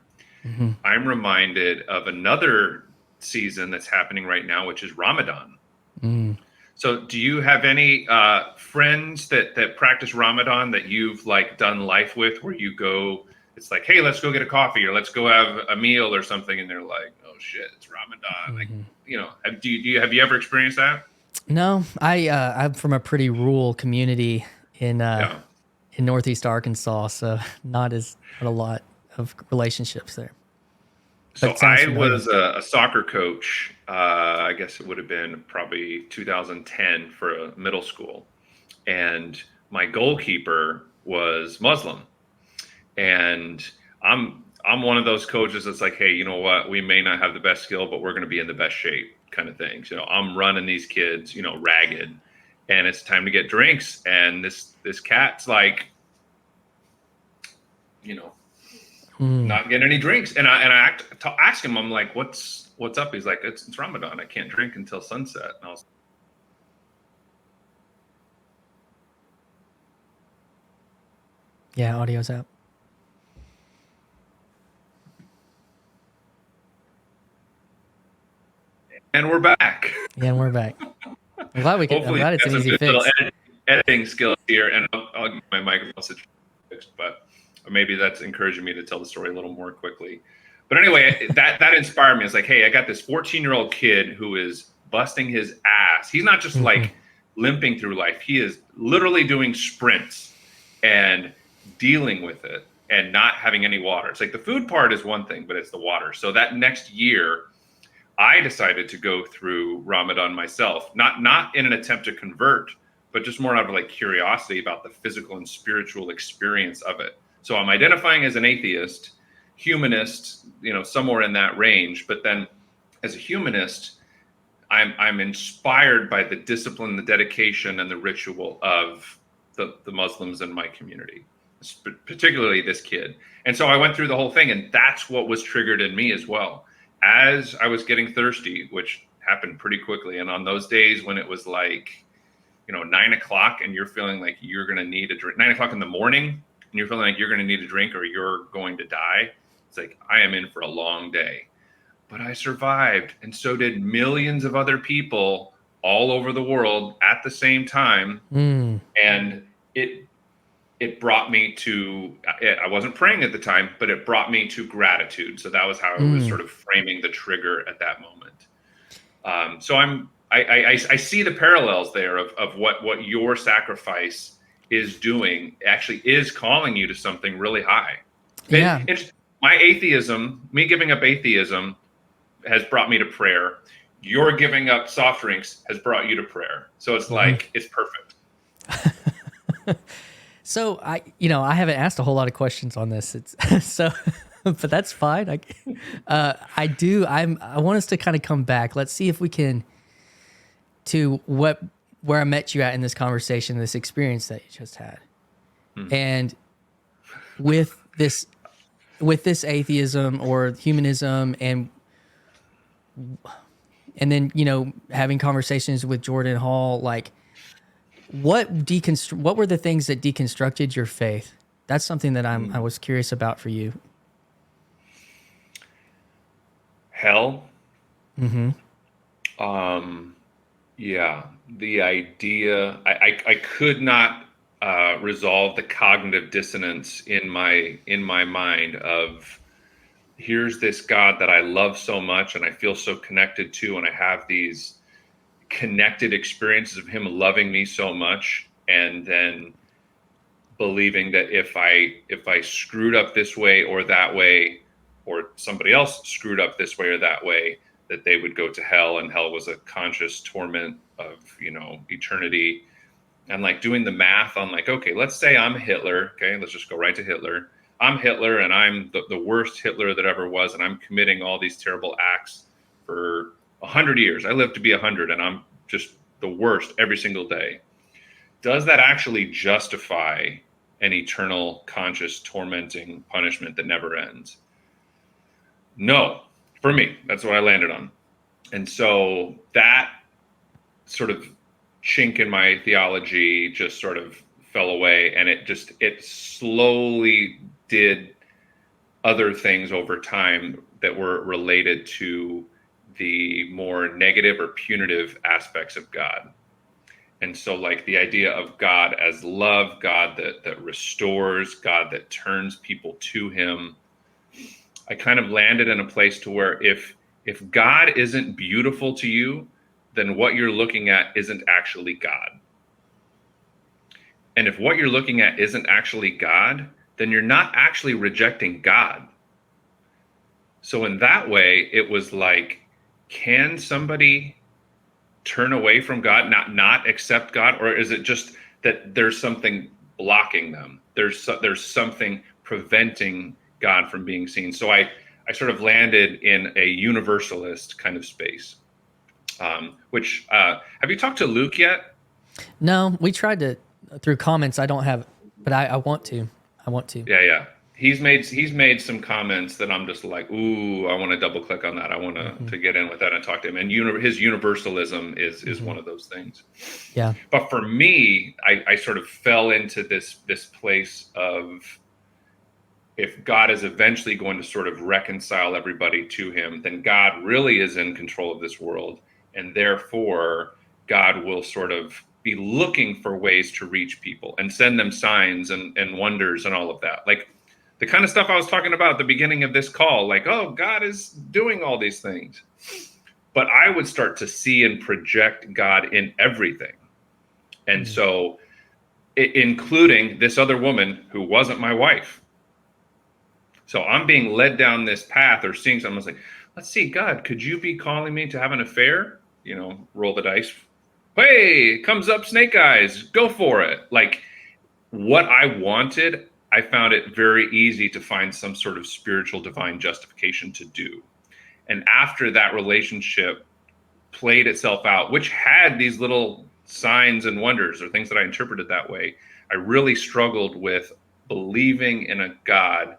I'm reminded of another season that's happening right now, which is Ramadan. So do you have any friends that practice Ramadan that you've done life with, where you go it's like, hey, let's go get a coffee or let's go have a meal or something, and they're like, oh shit, it's Ramadan. Like, have you ever experienced that? No, I'm from a pretty rural community in Yeah. in Northeast Arkansas, so not a lot of relationships there. But So it sounds I familiar. was a soccer coach. I guess it would have been probably 2010 for a middle school, and my goalkeeper was Muslim, and I'm one of those coaches that's like, hey, you know what? We may not have the best skill, but we're going to be in the best shape, kind of things. I'm running these kids, ragged, and it's time to get drinks, and this cat's like, not getting any drinks. And I ask him, I'm like, what's up? He's like, it's Ramadan. I can't drink until sunset. And I was Yeah, audio's out. and we're back. Yeah, and we're back. I'm glad I'm Hopefully, glad it's an some easy good little fix. editing skills here, and I'll get my microphone situation fixed. But maybe that's encouraging me to tell the story a little more quickly. But anyway, that inspired me. It's like, hey, I got this 14-year-old kid who is busting his ass. He's not just like limping through life. He is literally doing sprints and dealing with it and not having any water. It's like the food part is one thing, but it's the water. So that next year, I decided to go through Ramadan myself, not in an attempt to convert, but just more out of like curiosity about the physical and spiritual experience of it. So I'm identifying as an atheist, humanist, somewhere in that range. But then as a humanist, I'm inspired by the discipline, the dedication, and the ritual of the Muslims in my community, particularly this kid. And so I went through the whole thing, and that's what was triggered in me as well. As I was getting thirsty, which happened pretty quickly. And on those days when it was like, 9 o'clock and you're feeling like you're going to need a drink, 9 o'clock in the morning, and you're feeling like you're going to need a drink or you're going to die. It's like, I am in for a long day, but I survived. And so did millions of other people all over the world at the same time. And it brought me to, I wasn't praying at the time, but it brought me to gratitude. So that was how I was sort of framing the trigger at that moment. So I see the parallels there of what your sacrifice is doing, actually is calling you to something really high. Yeah. My atheism, me giving up atheism has brought me to prayer. Your giving up soft drinks has brought you to prayer. So it's like, it's perfect. So I haven't asked a whole lot of questions on this. It's so, but that's fine. I want us to kind of come back. Let's see if we can to where I met you at in this conversation, this experience that you just had, and with this atheism or humanism, and then having conversations with Jordan Hall, like. What were the things that deconstructed your faith? That's something that I was curious about for you. Hell. Yeah. The idea, I could not resolve the cognitive dissonance in my mind of, here's this God that I love so much and I feel so connected to, and I have these connected experiences of him loving me so much, and then believing that if I screwed up this way or that way, or somebody else screwed up this way or that way, that they would go to hell, and hell was a conscious torment of eternity. And like doing the math on like, okay, let's say I'm Hitler. Okay, let's just go right to Hitler. I'm Hitler, and I'm the worst Hitler that ever was, and I'm committing all these terrible acts for 100 years. I live to be 100, and I'm just the worst every single day. Does that actually justify an eternal, conscious, tormenting punishment that never ends? No, for me, that's what I landed on. And so that sort of chink in my theology just sort of fell away, and it slowly did other things over time that were related to the more negative or punitive aspects of God. And so like the idea of God as love, God that restores, God that turns people to him, I kind of landed in a place to where if God isn't beautiful to you, then what you're looking at isn't actually God. And if what you're looking at isn't actually God, then you're not actually rejecting God. So in that way, it was like, can somebody turn away from God, not accept God, or is it just that there's something blocking them? There's something preventing God from being seen. So I sort of landed in a universalist kind of space. Which have you talked to Luke yet? No, we tried to through comments. I don't have, but I want to. I want to. Yeah. He's made some comments that I'm just like, ooh, I want to double click on that. I want to get in with that and talk to him. And his universalism is one of those things. Yeah. But for me, I sort of fell into this place of, if God is eventually going to sort of reconcile everybody to him, then God really is in control of this world. And therefore, God will sort of be looking for ways to reach people and send them signs and wonders and all of that. Like the kind of stuff I was talking about at the beginning of this call, like, oh, God is doing all these things. But I would start to see and project God in everything. And so, including this other woman who wasn't my wife. So I'm being led down this path or seeing someone's like, let's see, God, could you be calling me to have an affair? You know, roll the dice. Hey, comes up snake eyes. Go for it. Like what I wanted, I found it very easy to find some sort of spiritual divine justification to do. And after that relationship played itself out, which had these little signs and wonders or things that I interpreted that way, I really struggled with believing in a God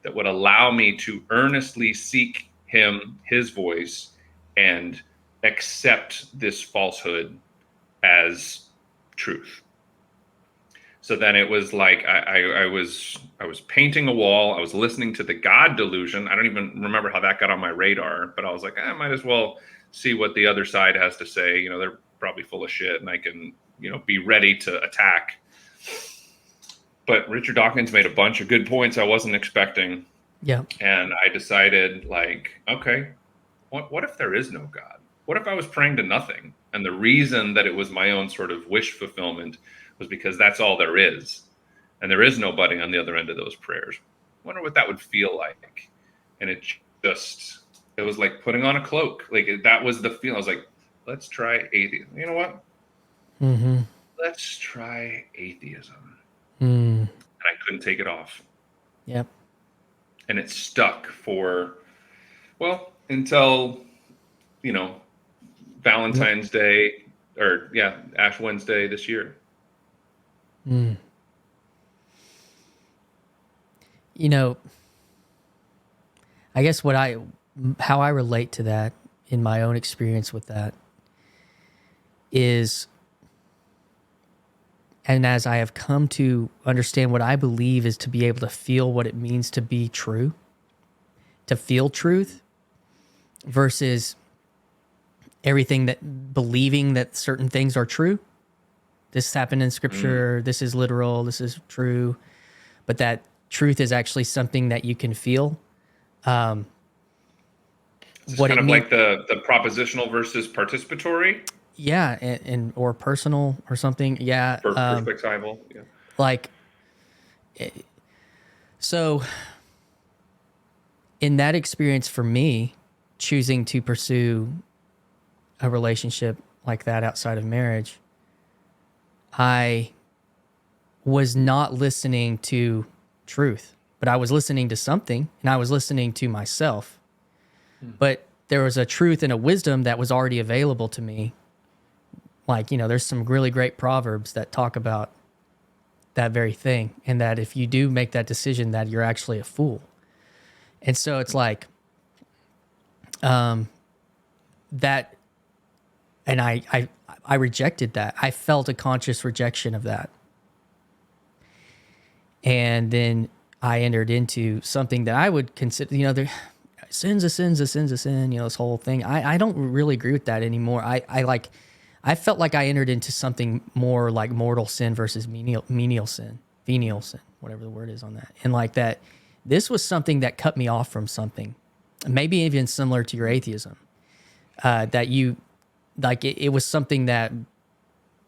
that would allow me to earnestly seek him, his voice, and accept this falsehood as truth. So then it was like I was painting a wall. I was listening to the God delusion. I don't even remember how that got on my radar, but I was like, I might as well see what the other side has to say. You know, they're probably full of shit, and I can, you know, be ready to attack. But Richard Dawkins made a bunch of good points I wasn't expecting. Yeah. And I decided, like, okay, what if there is no God? What if I was praying to nothing? And the reason that it was my own sort of wish fulfillment was because that's all there is. And there is nobody on the other end of those prayers. I wonder what that would feel like. And it was like putting on a cloak. Like that was the feeling. I was like, let's try atheism. You know what? Let's try atheism. And I couldn't take it off. Yep. And it stuck for, well, until, you know, Valentine's Day, or Ash Wednesday this year. You know, I guess how I relate to that in my own experience with that is, and as I have come to understand what I believe is to be able to feel what it means to be true, to feel truth, versus everything that believing that certain things are true. This happened in scripture. This is literal. This is true. But that truth is actually something that you can feel. It's what kind it of like the propositional versus participatory. Yeah, and or personal or something. Yeah. Perspectival. Yeah. Like, so in that experience for me, choosing to pursue a relationship like that outside of marriage, I was not listening to truth, but I was listening to something, and I was listening to myself. But there was a truth and a wisdom that was already available to me. Like, you know, there's some really great proverbs that talk about that very thing, and that if you do make that decision, that you're actually a fool. And so it's like that, and I rejected that. I felt a conscious rejection of that. And then I entered into something that I would consider, you know, sin's a sin, you know, this whole thing. I don't really agree with that anymore. I I felt like I entered into something more like mortal sin versus venial sin, whatever the word is on that. And like that, this was something that cut me off from something, maybe even similar to your atheism, that you, like it was something that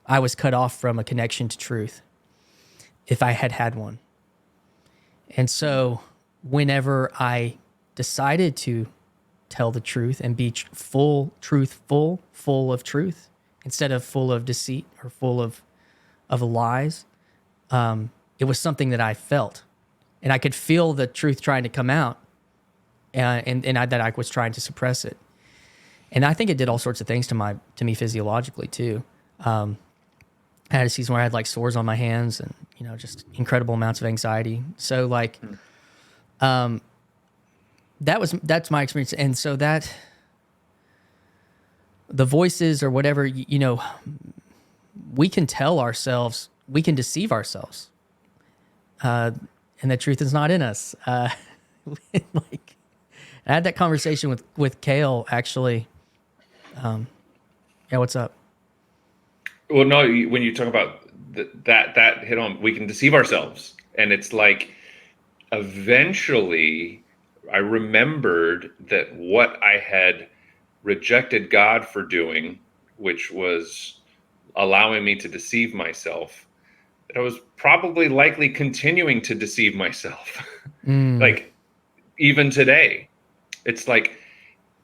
I was cut off from a connection to truth if I had had one. And so whenever I decided to tell the truth and be full of truth, instead of full of deceit or full of lies, it was something that I felt. And I could feel the truth trying to come out, that I was trying to suppress it. And I think it did all sorts of things to me physiologically too. I had a season where I had like sores on my hands and, just incredible amounts of anxiety. So like, that's my experience. And so that the voices or whatever, we can tell ourselves, we can deceive ourselves. And the truth is not in us. Like I had that conversation with Kale actually. Yeah. What's up? Well, no, when you talk about that hit on, we can deceive ourselves. And it's like, eventually I remembered that what I had rejected God for doing, which was allowing me to deceive myself, that I was probably likely continuing to deceive myself. Like even today, it's like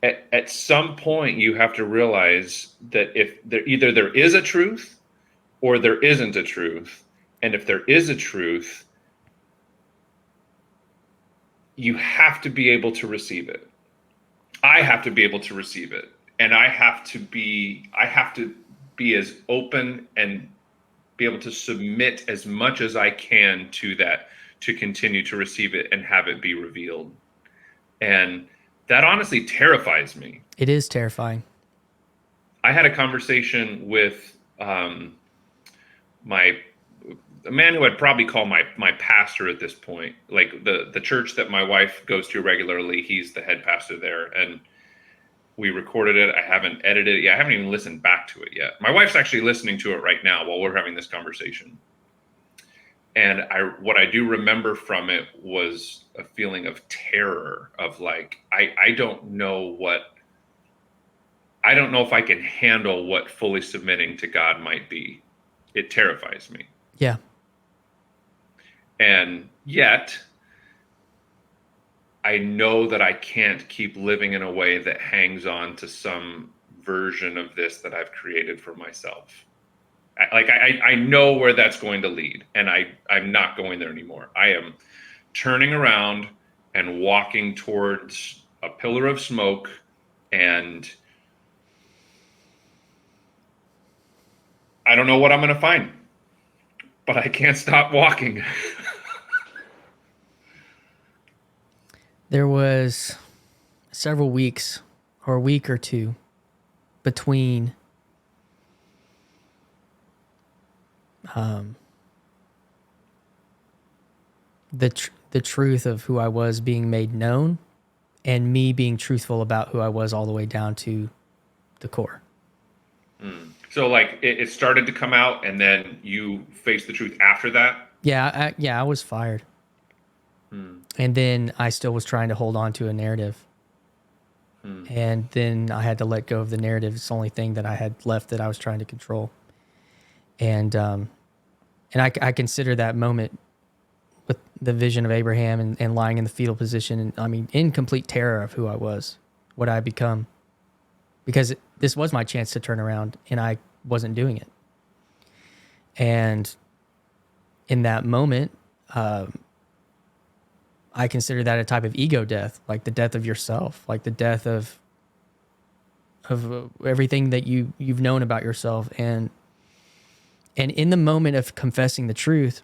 at some point you have to realize that if either there is a truth or there isn't a truth. And if there is a truth, you have to be able to receive it. I have to be able to receive it. And I have to be as open and be able to submit as much as I can to that, to continue to receive it and have it be revealed. And that honestly terrifies me. It is terrifying. I had a conversation with a man who I'd probably call my pastor at this point, like the church that my wife goes to regularly. He's the head pastor there, and we recorded it. I haven't edited it yet. I haven't even listened back to it yet. My wife's actually listening to it right now while we're having this conversation. And what I do remember from it was a feeling of terror of like, I don't know if I can handle what fully submitting to God might be. It terrifies me. Yeah. And yet, I know that I can't keep living in a way that hangs on to some version of this that I've created for myself. I know where that's going to lead, and I'm not going there anymore. I am turning around and walking towards a pillar of smoke, and I don't know what I'm going to find, but I can't stop walking. There was several weeks or a week or two between the truth of who I was being made known and me being truthful about who I was all the way down to the core. So like it started to come out and then you faced the truth after that? Yeah, I was fired. And then I still was trying to hold on to a narrative. And then I had to let go of the narrative. It's the only thing that I had left that I was trying to control. And I consider that moment with the vision of Abraham and lying in the fetal position, and I mean, in complete terror of who I was, what I had become, because this was my chance to turn around and I wasn't doing it. And in that moment, I consider that a type of ego death, like the death of yourself, like the death of everything that you've known about yourself. And in the moment of confessing the truth,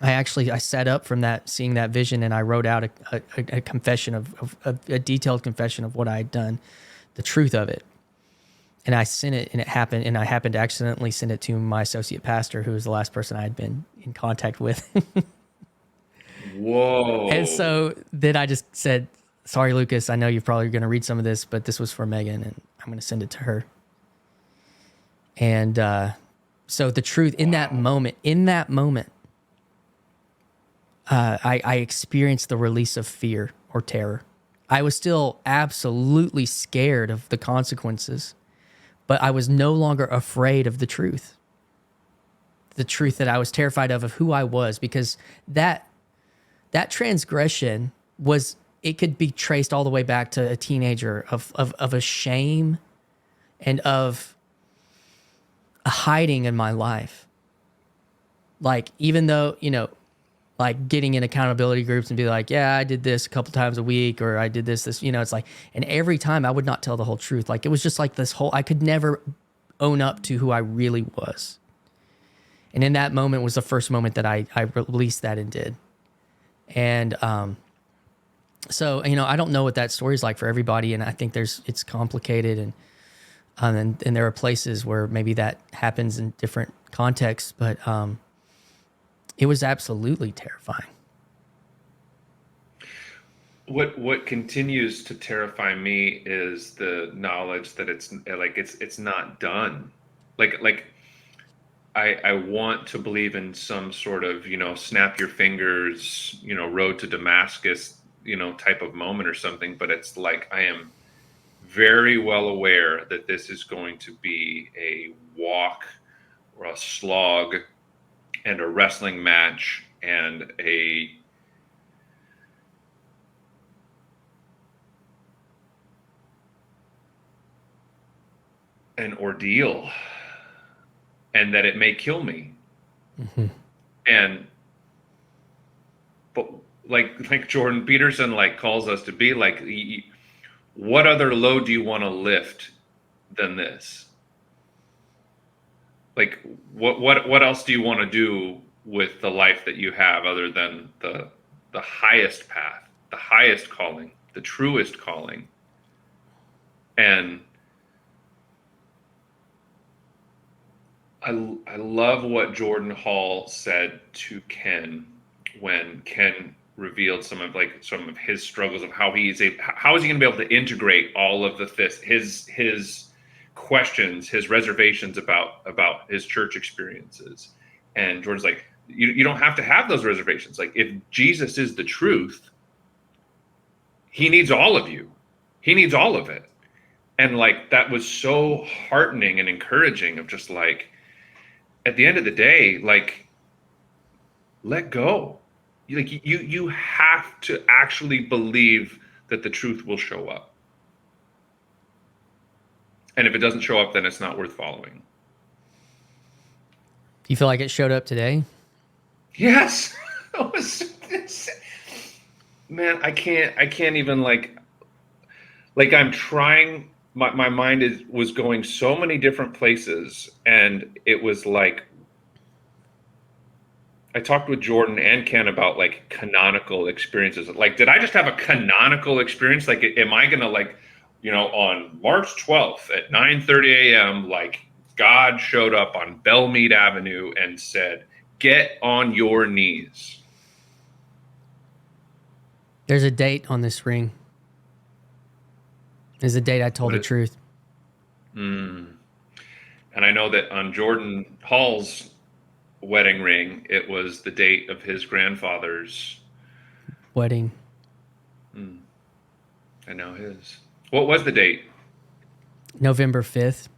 I sat up from that, seeing that vision, and I wrote out a confession of a detailed confession of what I had done, the truth of it. And I sent it, and it happened, and I happened to accidentally send it to my associate pastor, who was the last person I had been in contact with. Whoa. And so then I just said, sorry, Lucas, I know you're probably going to read some of this, but this was for Megan, and I'm going to send it to her. And so the truth in that moment, I experienced the release of fear or terror. I was still absolutely scared of the consequences, but I was no longer afraid of the truth. The truth that I was terrified of who I was, because that transgression was, it could be traced all the way back to a teenager of a shame and of a hiding in my life. Like, even though, like getting in accountability groups and be like, yeah, I did this a couple times a week, or I did this, it's like, and every time I would not tell the whole truth. Like, it was just like this whole, I could never own up to who I really was. And in that moment was the first moment that I released that and did. And so, I don't know what that story is like for everybody. And I think it's complicated. And there are places where maybe that happens in different contexts, but it was absolutely terrifying. What continues to terrify me is the knowledge that it's not done. Like I want to believe in some sort of, snap your fingers, road to Damascus, type of moment or something. But it's like, I am very well aware that this is going to be a walk or a slog and a wrestling match and an ordeal, and that it may kill me. Mm-hmm. But like Jordan Peterson calls us to be like, what other load do you want to lift than this? Like, what else do you want to do with the life that you have other than the highest path, the highest calling, the truest calling? And I love what Jordan Hall said to Ken when Ken revealed some of his struggles of how is he going to be able to integrate all of his questions, his reservations about his church experiences. And Jordan's like, you don't have to have those reservations. Like, if Jesus is the truth, he needs all of you. He needs all of it. And that was so heartening and encouraging of just at the end of the day, let go. You have to actually believe that the truth will show up. And if it doesn't show up, then it's not worth following. Do you feel like it showed up today? Yes. Man, I can't even I'm trying. My mind was going so many different places, and it was I talked with Jordan and Ken about canonical experiences. Did I just have a canonical experience? Am I gonna on March 12th at 9:30 a.m. God showed up on Belmead Avenue and said, "Get on your knees." There's a date on this ring. There's a date I told the truth. And I know that on Jordan Hall's wedding ring, it was the date of his grandfather's wedding. I know his. What was the date? November 5th,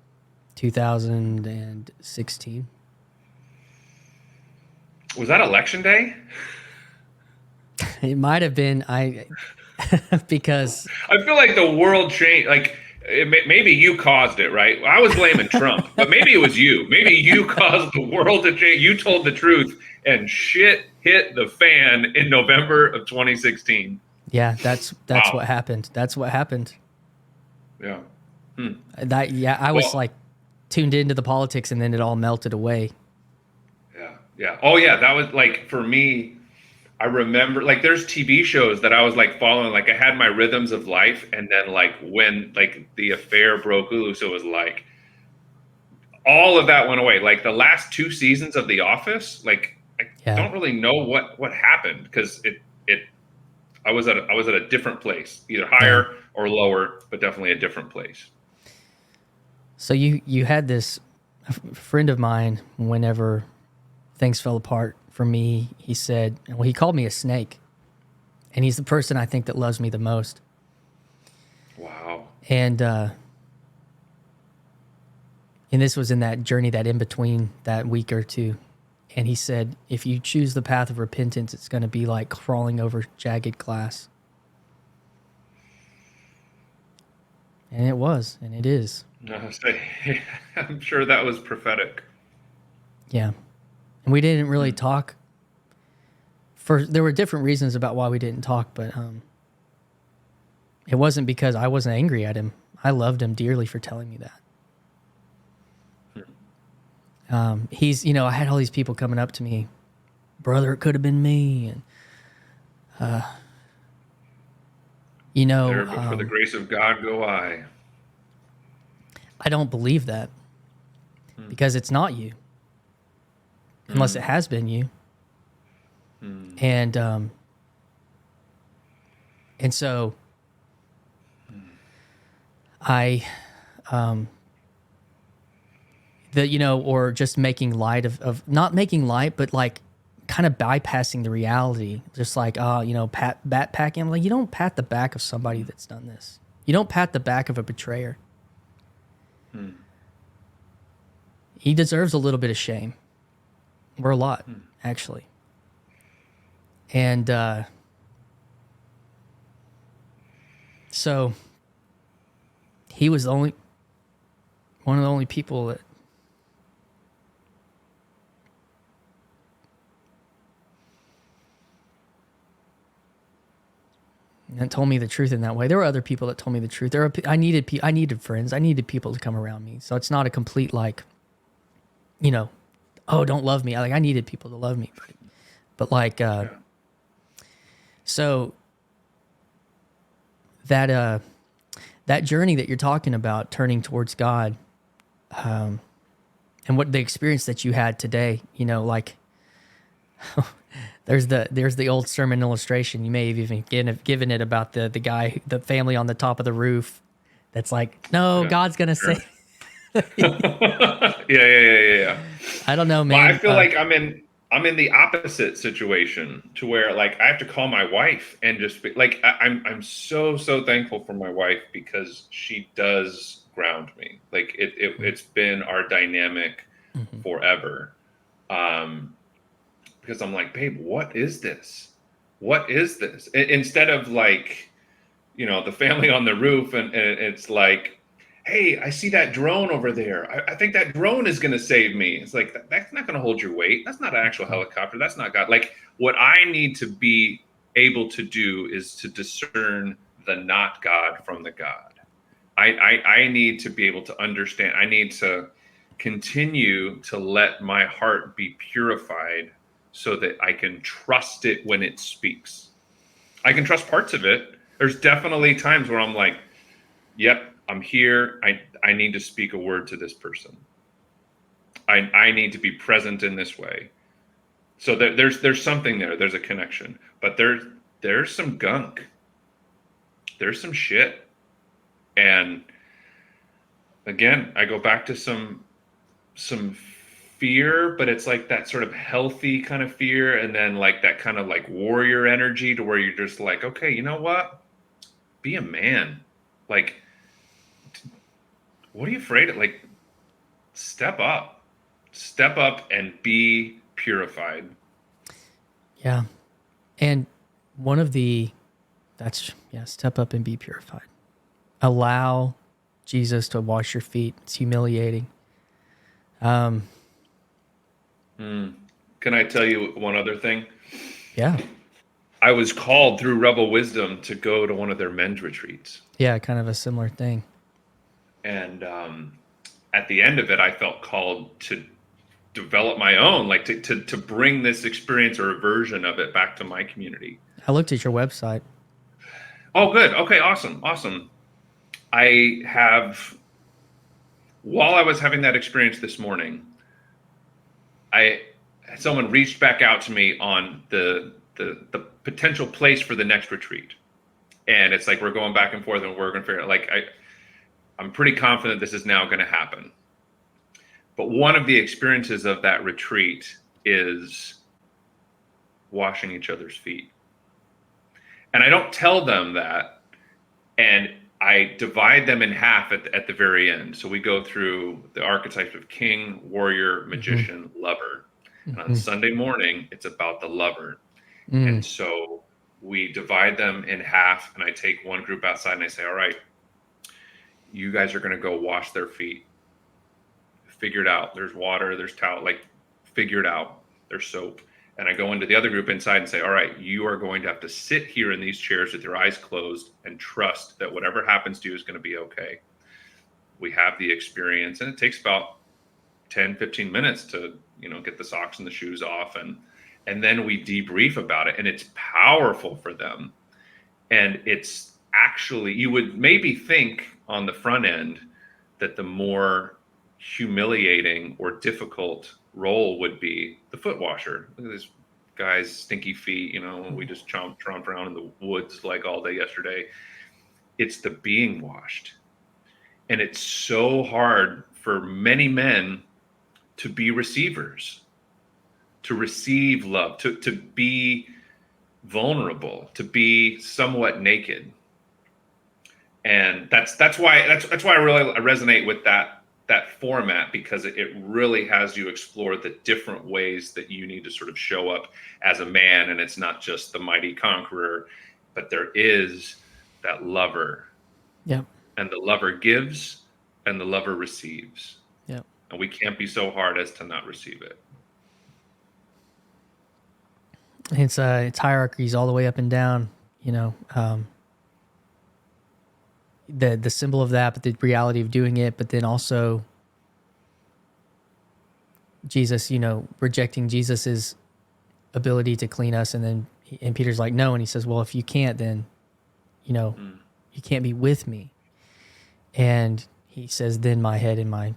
2016. Was that election day? It might have been. Because I feel like the world changed. Maybe you caused it, right? I was blaming Trump, but maybe it was you. Maybe you caused the world to change. You told the truth, and shit hit the fan in November of 2016. Yeah, that's wow. What happened. That's what happened. Yeah. I was tuned into the politics, and then it all melted away. Yeah. Yeah. Oh yeah, that was for me. I remember there's TV shows that I was following, I had my rhythms of life, and then when the affair broke loose, it was all of that went away. The last 2 seasons of The Office, I don't really know what happened, because I was at a different place, either higher or lower, but definitely a different place. So you had this a friend of mine, whenever things fell apart for me, he said, well, he called me a snake. And he's the person I think that loves me the most. Wow. And this was in that journey, that in between that week or two. And he said, if you choose the path of repentance, it's going to be like crawling over jagged glass. And it was, and it is. I'm sure that was prophetic. Yeah. And we didn't really talk. There were different reasons about why we didn't talk, but it wasn't because I wasn't angry at him. I loved him dearly for telling me that. He's, I had all these people coming up to me, brother, it could have been me. And, There, but for the grace of God go I. I don't believe that because it's not you, unless it has been you. And so I, or just making light of not making light, but like kind of bypassing the reality, just like, bat packing. I'm like, you don't pat the back of somebody that's done this. You don't pat the back of a betrayer. He deserves a little bit of shame, or a lot, actually. And so he was one of the only people that told me the truth in that way. There were other people that told me the truth. I needed friends. I needed people to come around me. So it's not a complete oh, don't love me. I needed people to love me, but so that journey that you're talking about, turning towards God, and what the experience that you had today, there's the old sermon illustration. You may have even given it about the family on the top of the roof. That's like, no, God's gonna say. Yeah. I don't know, man. Well, I feel like I'm in the opposite situation to where like I have to call my wife and just be like, I'm so thankful for my wife because she does ground me. Like it's been our dynamic forever. Because I'm like, babe, what is this? What is this? Instead of like, the family on the roof and it's like, hey, I see that drone over there. I think that drone is going to save me. It's like, that's not going to hold your weight. That's not an actual helicopter. That's not God. Like what I need to be able to do is to discern the not God from the God. I need to be able to understand. I need to continue to let my heart be purified so that I can trust it when it speaks. I can trust parts of it. There's definitely times where I'm like, yep, I'm here. I need to speak a word to this person. I need to be present in this way. So there's something there. There's a connection. But there's some gunk. There's some shit. And again, I go back to some fear, but it's like that sort of healthy kind of fear, and then like that kind of like warrior energy to where you're just like, okay, you know what? Be a man. Like, what are you afraid of? Like, step up and be purified. Yeah. And step up and be purified. Allow Jesus to wash your feet. It's humiliating. Can I tell you one other thing? Yeah. I was called through Rebel Wisdom to go to one of their men's retreats. Yeah, kind of a similar thing. And at the end of it, I felt called to develop my own, like to bring this experience or a version of it back to my community. I looked at your website. Oh, good. Okay, awesome. While I was having that experience this morning, someone reached back out to me on the potential place for the next retreat. And it's like, we're going back and forth and we're going to figure out, like, I'm pretty confident this is now going to happen. But one of the experiences of that retreat is washing each other's feet. And I don't tell them that. And I divide them in half at the very end. So we go through the archetypes of king, warrior, magician, lover. And on Sunday morning, it's about the lover. And so we divide them in half, and I take one group outside and I say, all right, you guys are going to go wash their feet. Figure it out. There's water, there's towel, like figure it out. There's soap. And I go into the other group inside and say, all right, you are going to have to sit here in these chairs with your eyes closed and trust that whatever happens to you is going to be okay. We have the experience, and it takes about 10, 15 minutes to, get the socks and the shoes off. And then we debrief about it, and it's powerful for them. And it's actually, you would maybe think on the front end that the more humiliating or difficult role would be the foot washer. Look at this guy's stinky feet, we just tromped around in the woods like all day yesterday. It's the being washed. And it's so hard for many men to be receivers, to receive love, to be vulnerable, to be somewhat naked. And that's why I really resonate with that format, because it really has you explore the different ways that you need to sort of show up as a man. And it's not just the mighty conqueror, but there is that lover. Yeah. And the lover gives and the lover receives. Yeah. And we can't be so hard as to not receive it. It's hierarchies all the way up and down, the symbol of that, but the reality of doing it, but then also Jesus, rejecting Jesus's ability to clean us. And Peter's like, no. And he says, well, if you can't, then, you can't be with me. And he says, then my head and my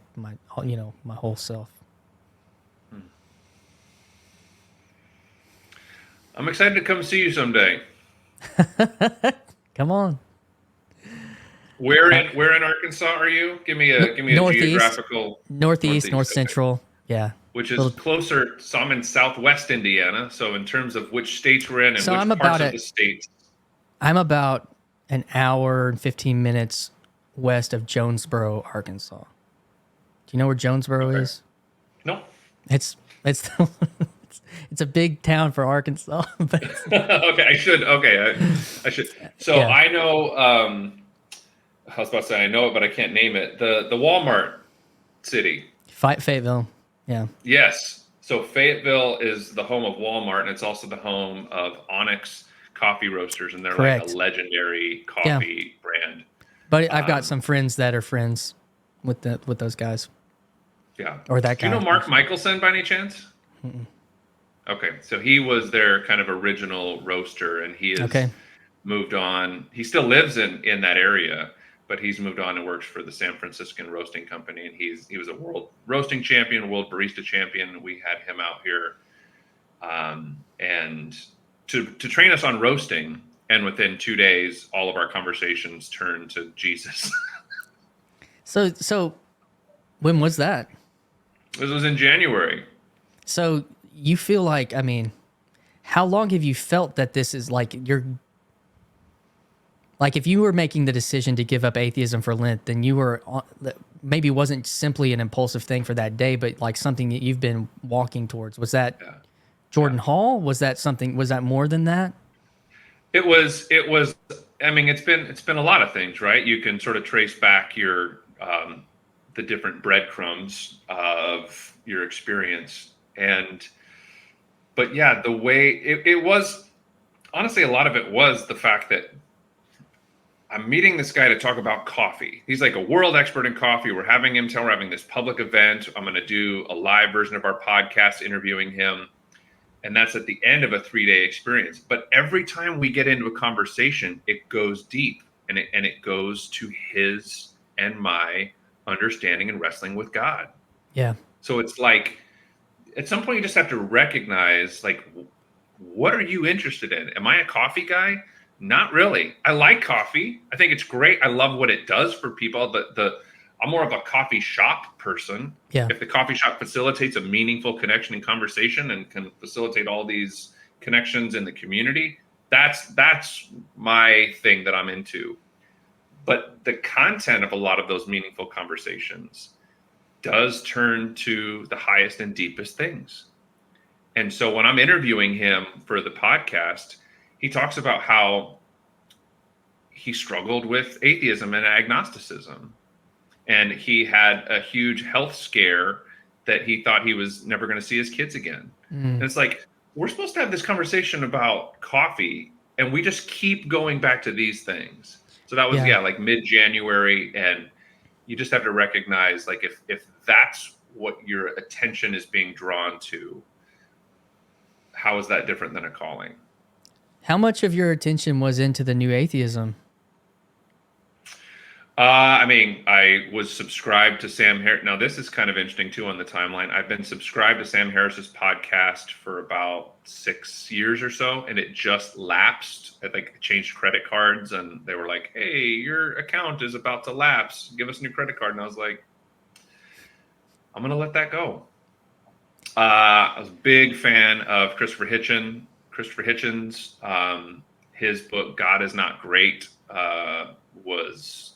whole self. I'm excited to come see you someday. Come on. Where in Arkansas are you? Give me a geographical. Northeast, North Central. Yeah. Which is closer. So I'm in Southwest Indiana. So in terms of which states we're in and which parts of the states. I'm about an hour and 15 minutes west of Jonesboro, Arkansas. Do you know where Jonesboro is? No. It's it's a big town for Arkansas. Okay, I should. Okay, I should. So yeah. I know. I was about to say I know it, but I can't name it. The Walmart city. Fayetteville. Yeah. Yes. So Fayetteville is the home of Walmart, and it's also the home of Onyx Coffee Roasters, and they're Correct. Like a legendary coffee brand. But I've got some friends that are friends with those guys. Yeah. Or that guy. Do you know Mark Michelson by any chance? Mm-mm. Okay, so he was their kind of original roaster, and he has moved on. He still lives in that area, but he's moved on and works for the San Franciscan Roasting Company, and he was a world roasting champion, world barista champion. We had him out here, and to train us on roasting. And within 2 days, all of our conversations turned to Jesus. So, when was that? This was in January. So you feel like, how long have you felt that this is like if you were making the decision to give up atheism for Lent, then you were maybe wasn't simply an impulsive thing for that day, but like something that you've been walking towards. Was that Jordan Hall? Was that something? Was that more than that? It was. It's been a lot of things, right? You can sort of trace back your the different breadcrumbs of your experience, but yeah, the way it was, honestly, a lot of it was the fact that I'm meeting this guy to talk about coffee. He's like a world expert in coffee. We're having this public event. I'm going to do a live version of our podcast interviewing him. And that's at the end of a 3-day experience. But every time we get into a conversation, it goes deep, and it goes to his and my understanding and wrestling with God. Yeah. So it's like, at some point you just have to recognize, like, what are you interested in? Am I a coffee guy? Not really. I like coffee. I think it's great. I love what it does for people. I'm more of a coffee shop person. Yeah. If the coffee shop facilitates a meaningful connection and conversation and can facilitate all these connections in the community, that's my thing that I'm into. But the content of a lot of those meaningful conversations does turn to the highest and deepest things. And so when I'm interviewing him for the podcast, he talks about how he struggled with atheism and agnosticism. And he had a huge health scare that he thought he was never going to see his kids again. And it's like, we're supposed to have this conversation about coffee, and we just keep going back to these things. So that was, like mid-January. And you just have to recognize, like, if that's what your attention is being drawn to, how is that different than a calling? How much of your attention was into the new atheism? I mean, I was subscribed to Sam Harris. Now, this is kind of interesting too on the timeline. I've been subscribed to Sam Harris's podcast for about 6 years or so, and it just lapsed. I think I changed credit cards, and they were like, "Hey, your account is about to lapse. Give us a new credit card." And I was like, "I'm gonna let that go." I was a big fan of Christopher Hitchens. His book "God Is Not Great" was.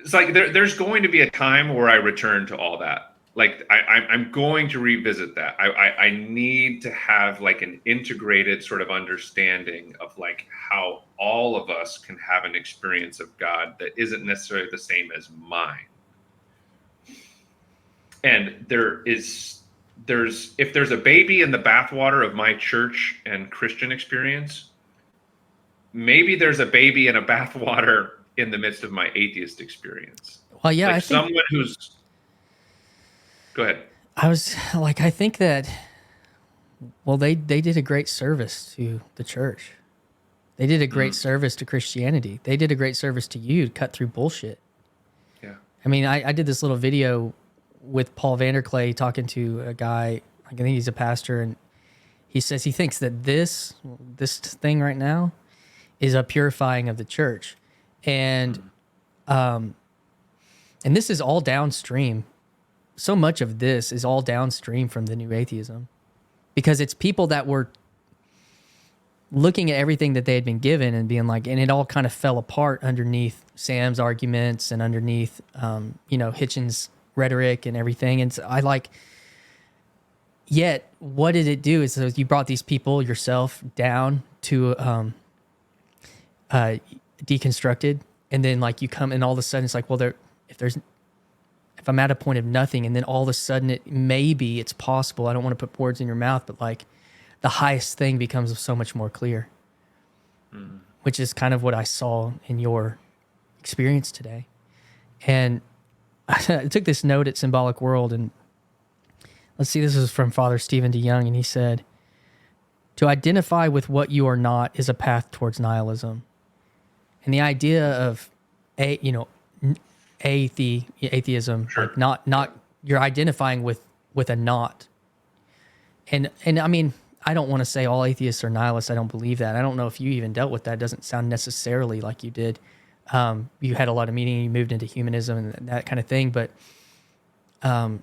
It's like there's going to be a time where I return to all that. Like I'm going to revisit that. I need to have like an integrated sort of understanding of like how all of us can have an experience of God that isn't necessarily the same as mine. And there's if there's a baby in the bathwater of my church and Christian experience, maybe there's a baby in a bathwater in the midst of my atheist experience. Well, yeah, like I think someone who's. Go ahead. I think that, well, they did a great service to the church. They did a great service to Christianity. They did a great service to you to cut through bullshit. Yeah. I mean, I did this little video with Paul VanderKlay talking to a guy, I think he's a pastor, and he says he thinks that this thing right now is a purifying of the church. And this is all downstream. So much of this is all downstream from the new atheism, because it's people that were looking at everything that they had been given and being like, and it all kind of fell apart underneath Sam's arguments and underneath, Hitchens' rhetoric and everything. And so yet what did it do is you brought these people yourself down to, deconstructed, and then like you come and all of a sudden it's like, well, if I'm at a point of nothing, and then all of a sudden it's possible, I don't want to put words in your mouth, but like the highest thing becomes so much more clear, which is kind of what I saw in your experience today. And I took this note at Symbolic World, and let's see, this is from Father Stephen DeYoung, and he said, "To identify with what you are not is a path towards nihilism." And the idea of atheism, sure, like not you're identifying with a not. And I mean, I don't want to say all atheists are nihilists. I don't believe that. I don't know if you even dealt with that. It doesn't sound necessarily like you did. You had a lot of meaning. You moved into humanism and that kind of thing. But I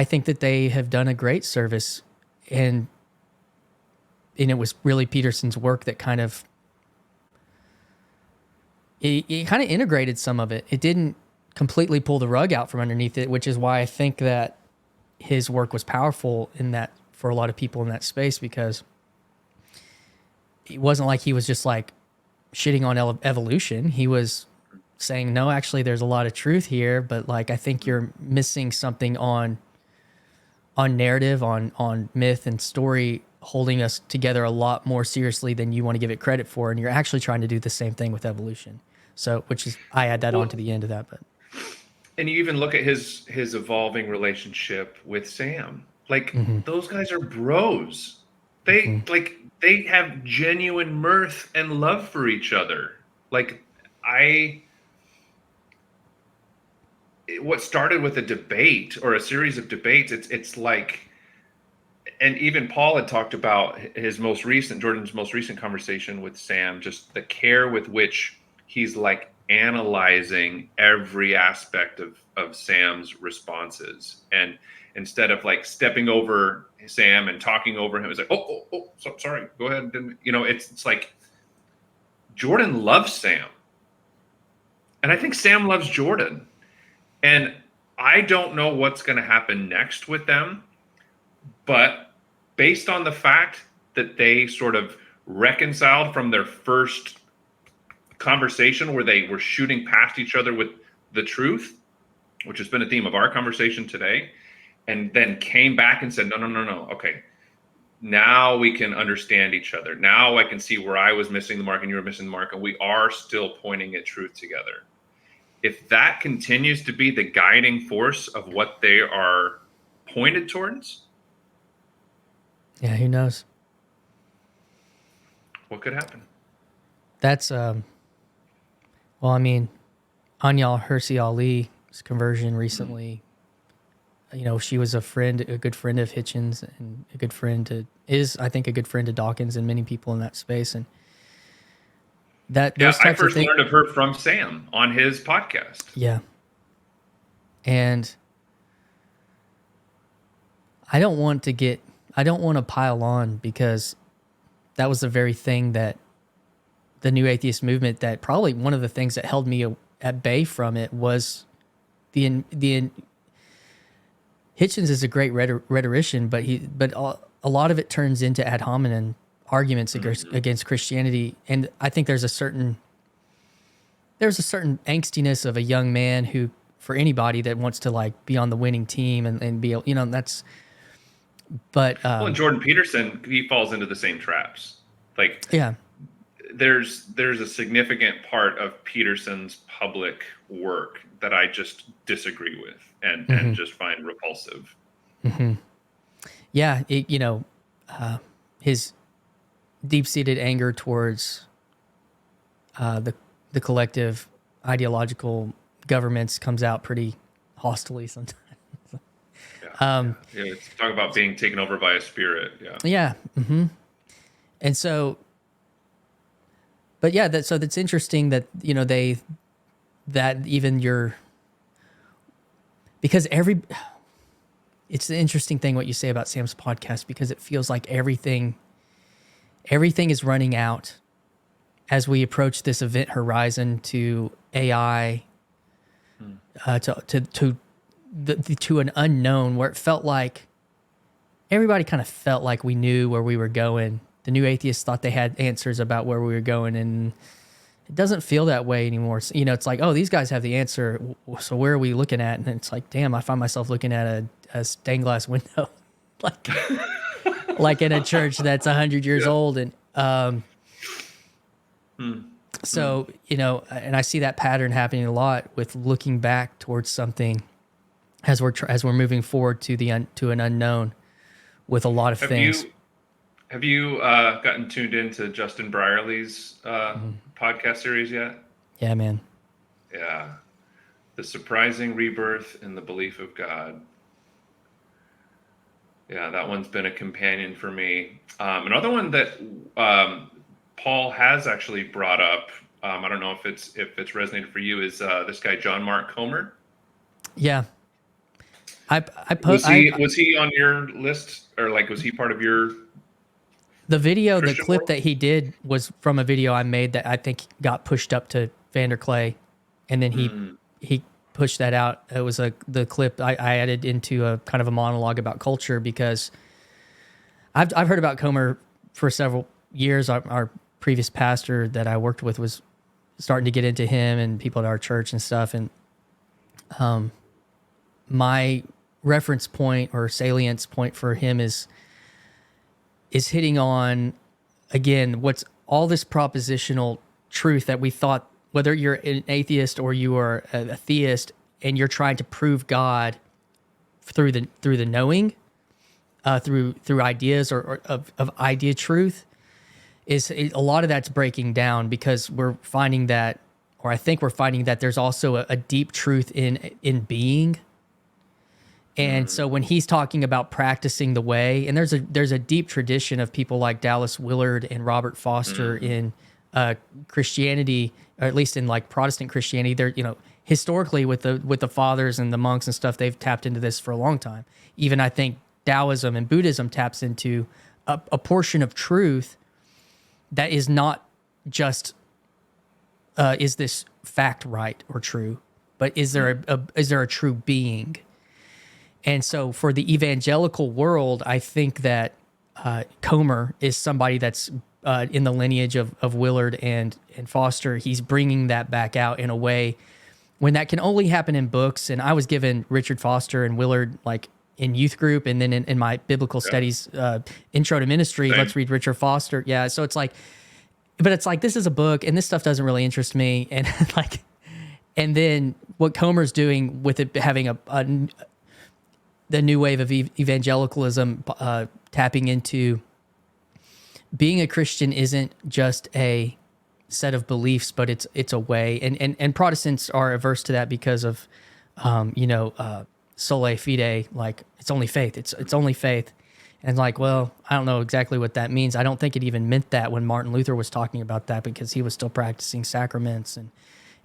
think that they have done a great service, and it was really Peterson's work that kind of it kind of integrated some of it. It didn't completely pull the rug out from underneath it, which is why I think that his work was powerful in that for a lot of people in that space, because it wasn't like he was just like shitting on evolution. He was saying, no, actually there's a lot of truth here, but like, I think you're missing something on narrative, on myth and story, holding us together a lot more seriously than you want to give it credit for. And you're actually trying to do the same thing with evolution. So, which is, I add that on to the end of that, but. And you even look at his evolving relationship with Sam. Like, those guys are bros. They they have genuine mirth and love for each other. Like, what started with a debate or a series of debates, it's like, and even Paul had talked about Jordan's most recent conversation with Sam, just the care with which he's like analyzing every aspect of Sam's responses. And instead of like stepping over Sam and talking over him, it's like, so, sorry, go ahead. It's like Jordan loves Sam. And I think Sam loves Jordan. And I don't know what's going to happen next with them. But based on the fact that they sort of reconciled from their first conversation where they were shooting past each other with the truth, which has been a theme of our conversation today, and then came back and said, no. Okay, now we can understand each other. Now I can see where I was missing the mark and you were missing the mark, and we are still pointing at truth together. If that continues to be the guiding force of what they are pointed towards, yeah, who knows? What could happen? That's well, I mean, Anyal Hirsi Ali's conversion recently. She was a good friend of Hitchens, and a good friend I think, a good friend to Dawkins and many people in that space. And those I types of first things, learned of her from Sam on his podcast. Yeah. And I don't want to pile on, because that was the very thing that the new atheist movement, that probably one of the things that held me at bay from it was the Hitchens is a great rhetorician, but a lot of it turns into ad hominem arguments against Christianity. And I think there's a certain angstiness of a young man who, for anybody that wants to like be on the winning team and be, that's, but, and Jordan Peterson, he falls into the same traps. Like, yeah, there's a significant part of Peterson's public work that I just disagree with and just find repulsive. Mm-hmm. Yeah. His deep-seated anger towards the collective ideological governments comes out pretty hostily sometimes. It's talk about being taken over by a spirit. Yeah. Mm-hmm. And so, but yeah, that's interesting that, because it's the interesting thing what you say about Sam's podcast, because it feels like everything is running out as we approach this event horizon to AI, to an unknown, where it felt like everybody kind of felt like we knew where we were going. The new atheists thought they had answers about where we were going, and it doesn't feel that way anymore. So, it's like, oh, these guys have the answer, so where are we looking at? And it's like, damn, I find myself looking at a stained glass window, like in a church that's 100 years old. And so, and I see that pattern happening a lot with looking back towards something as we're moving forward to an unknown with a lot of things. Have you gotten tuned into Justin Brierley's podcast series yet? Yeah, man. Yeah. The Surprising Rebirth in the Belief of God. Yeah, that one's been a companion for me. Another one that Paul has actually brought up, I don't know if it's resonated for you, is this guy John Mark Comer. Yeah. Was he on your list, or like was he part of your the video, Christian the clip world? that he did was from a video I made that I think got pushed up to VanderKlay, and then he pushed that out. It was the clip I added into a kind of a monologue about culture, because I've heard about Comer for several years. Our previous pastor that I worked with was starting to get into him and people at our church and stuff. And my reference point or salience point for him is hitting on, again, what's all this propositional truth that we thought, whether you're an atheist or you are a theist, and you're trying to prove God through the knowing, through ideas or of idea truth, is a lot of that's breaking down, because we're finding that, or I think we're finding that there's also a deep truth in being. And so when he's talking about practicing the way, and there's a deep tradition of people like Dallas Willard and Robert Foster in Christianity, or at least in like Protestant Christianity, they're, historically with the fathers and the monks and stuff, they've tapped into this for a long time. Even I think Taoism and Buddhism taps into a portion of truth that is not just is this fact right or true, but is there a true being? And so for the evangelical world, I think that Comer is somebody that's in the lineage of Willard and Foster. He's bringing that back out in a way when that can only happen in books. And I was given Richard Foster and Willard like in youth group, and then in my biblical studies intro to ministry, Same. let's read Richard Foster. Yeah, so it's like, but it's like this is a book, and this stuff doesn't really interest me. And like, and then what Comer's doing with it having the new wave of evangelicalism tapping into being a Christian isn't just a set of beliefs, but it's a way. And Protestants are averse to that because of sola fide, like it's only faith. It's only faith. And like, well, I don't know exactly what that means. I don't think it even meant that when Martin Luther was talking about that, because he was still practicing sacraments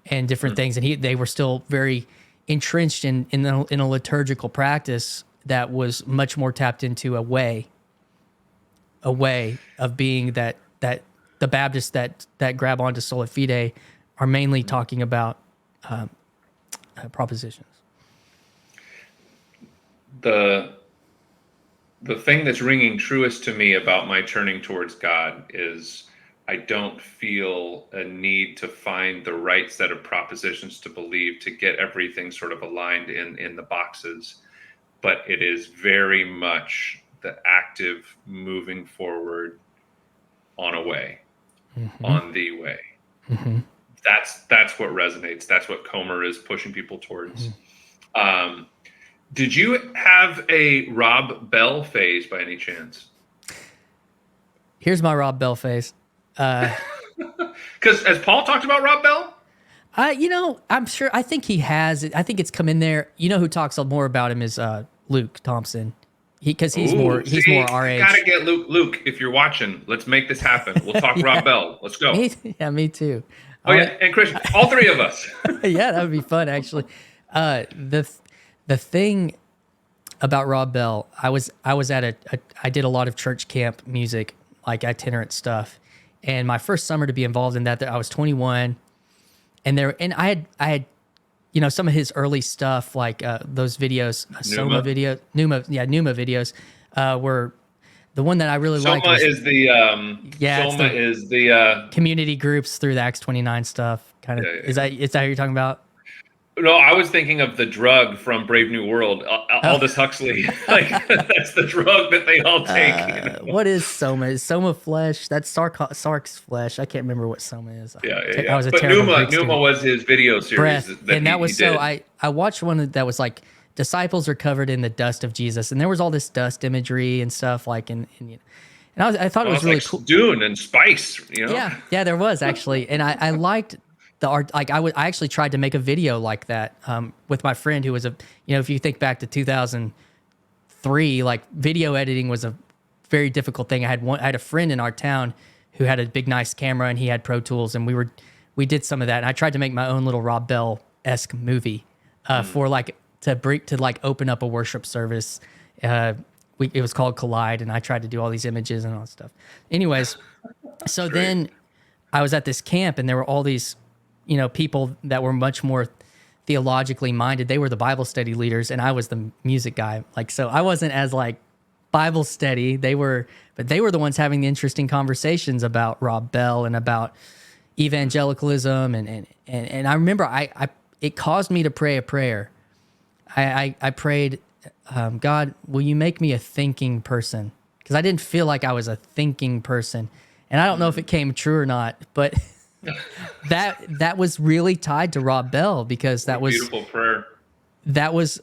and different things, and they were still very entrenched in a liturgical practice that was much more tapped into a way of being that the Baptists that grab onto sola fide are mainly talking about propositions. The thing that's ringing truest to me about my turning towards God is I don't feel a need to find the right set of propositions to believe to get everything sort of aligned in the boxes, but it is very much the active moving forward on a way, on the way. Mm-hmm. That's what resonates. That's what Comer is pushing people towards. Did you have a Rob Bell phase by any chance? Here's my Rob Bell phase. Because has Paul talked about Rob Bell? I'm sure. I think he has. I think it's come in there. You know who talks more about him is Luke Thompson. Because he's more our age. Gotta get Luke. Luke, if you're watching, let's make this happen. We'll talk Rob Bell. Let's go. Me too. Oh yeah, and Chris, all three of us. Yeah, that would be fun actually. The thing about Rob Bell, I was at I did a lot of church camp music, like itinerant stuff, and my first summer to be involved in that I was 21, and I had some of his early stuff, like those videos, Numa videos, were the one that I really liked. Soma is the community groups through the Acts 29 stuff. Kind of is that who you're talking about? No, I was thinking of the drug from Brave New World, Aldous Huxley. Like that's the drug that they all take. What is Soma? Is Soma flesh? That's Sark's flesh. I can't remember what Soma is. Yeah. I was a but terrible Numa was his video series. That was so. I watched one that was like disciples are covered in the dust of Jesus, and there was all this dust imagery and stuff like and I thought it was really like cool. Dune and spice. Yeah, there was actually, and I liked the art. Like I actually tried to make a video like that with my friend who was if you think back to 2003, like video editing was a very difficult thing. I had a friend in our town who had a big nice camera and he had Pro Tools, and we did some of that. And I tried to make my own little Rob Bell-esque movie for like to open up a worship service. It was called Collide, and I tried to do all these images and all that stuff. Anyways, so then I was at this camp, and there were all these people that were much more theologically minded. They were the Bible study leaders, and I was the music guy. Like, so I wasn't as like Bible study. But they were the ones having the interesting conversations about Rob Bell and about evangelicalism. And I remember it caused me to pray a prayer. I prayed, God, will you make me a thinking person? Because I didn't feel like I was a thinking person. And I don't know if it came true or not, but that was really tied to Rob Bell, because that was beautiful prayer. That was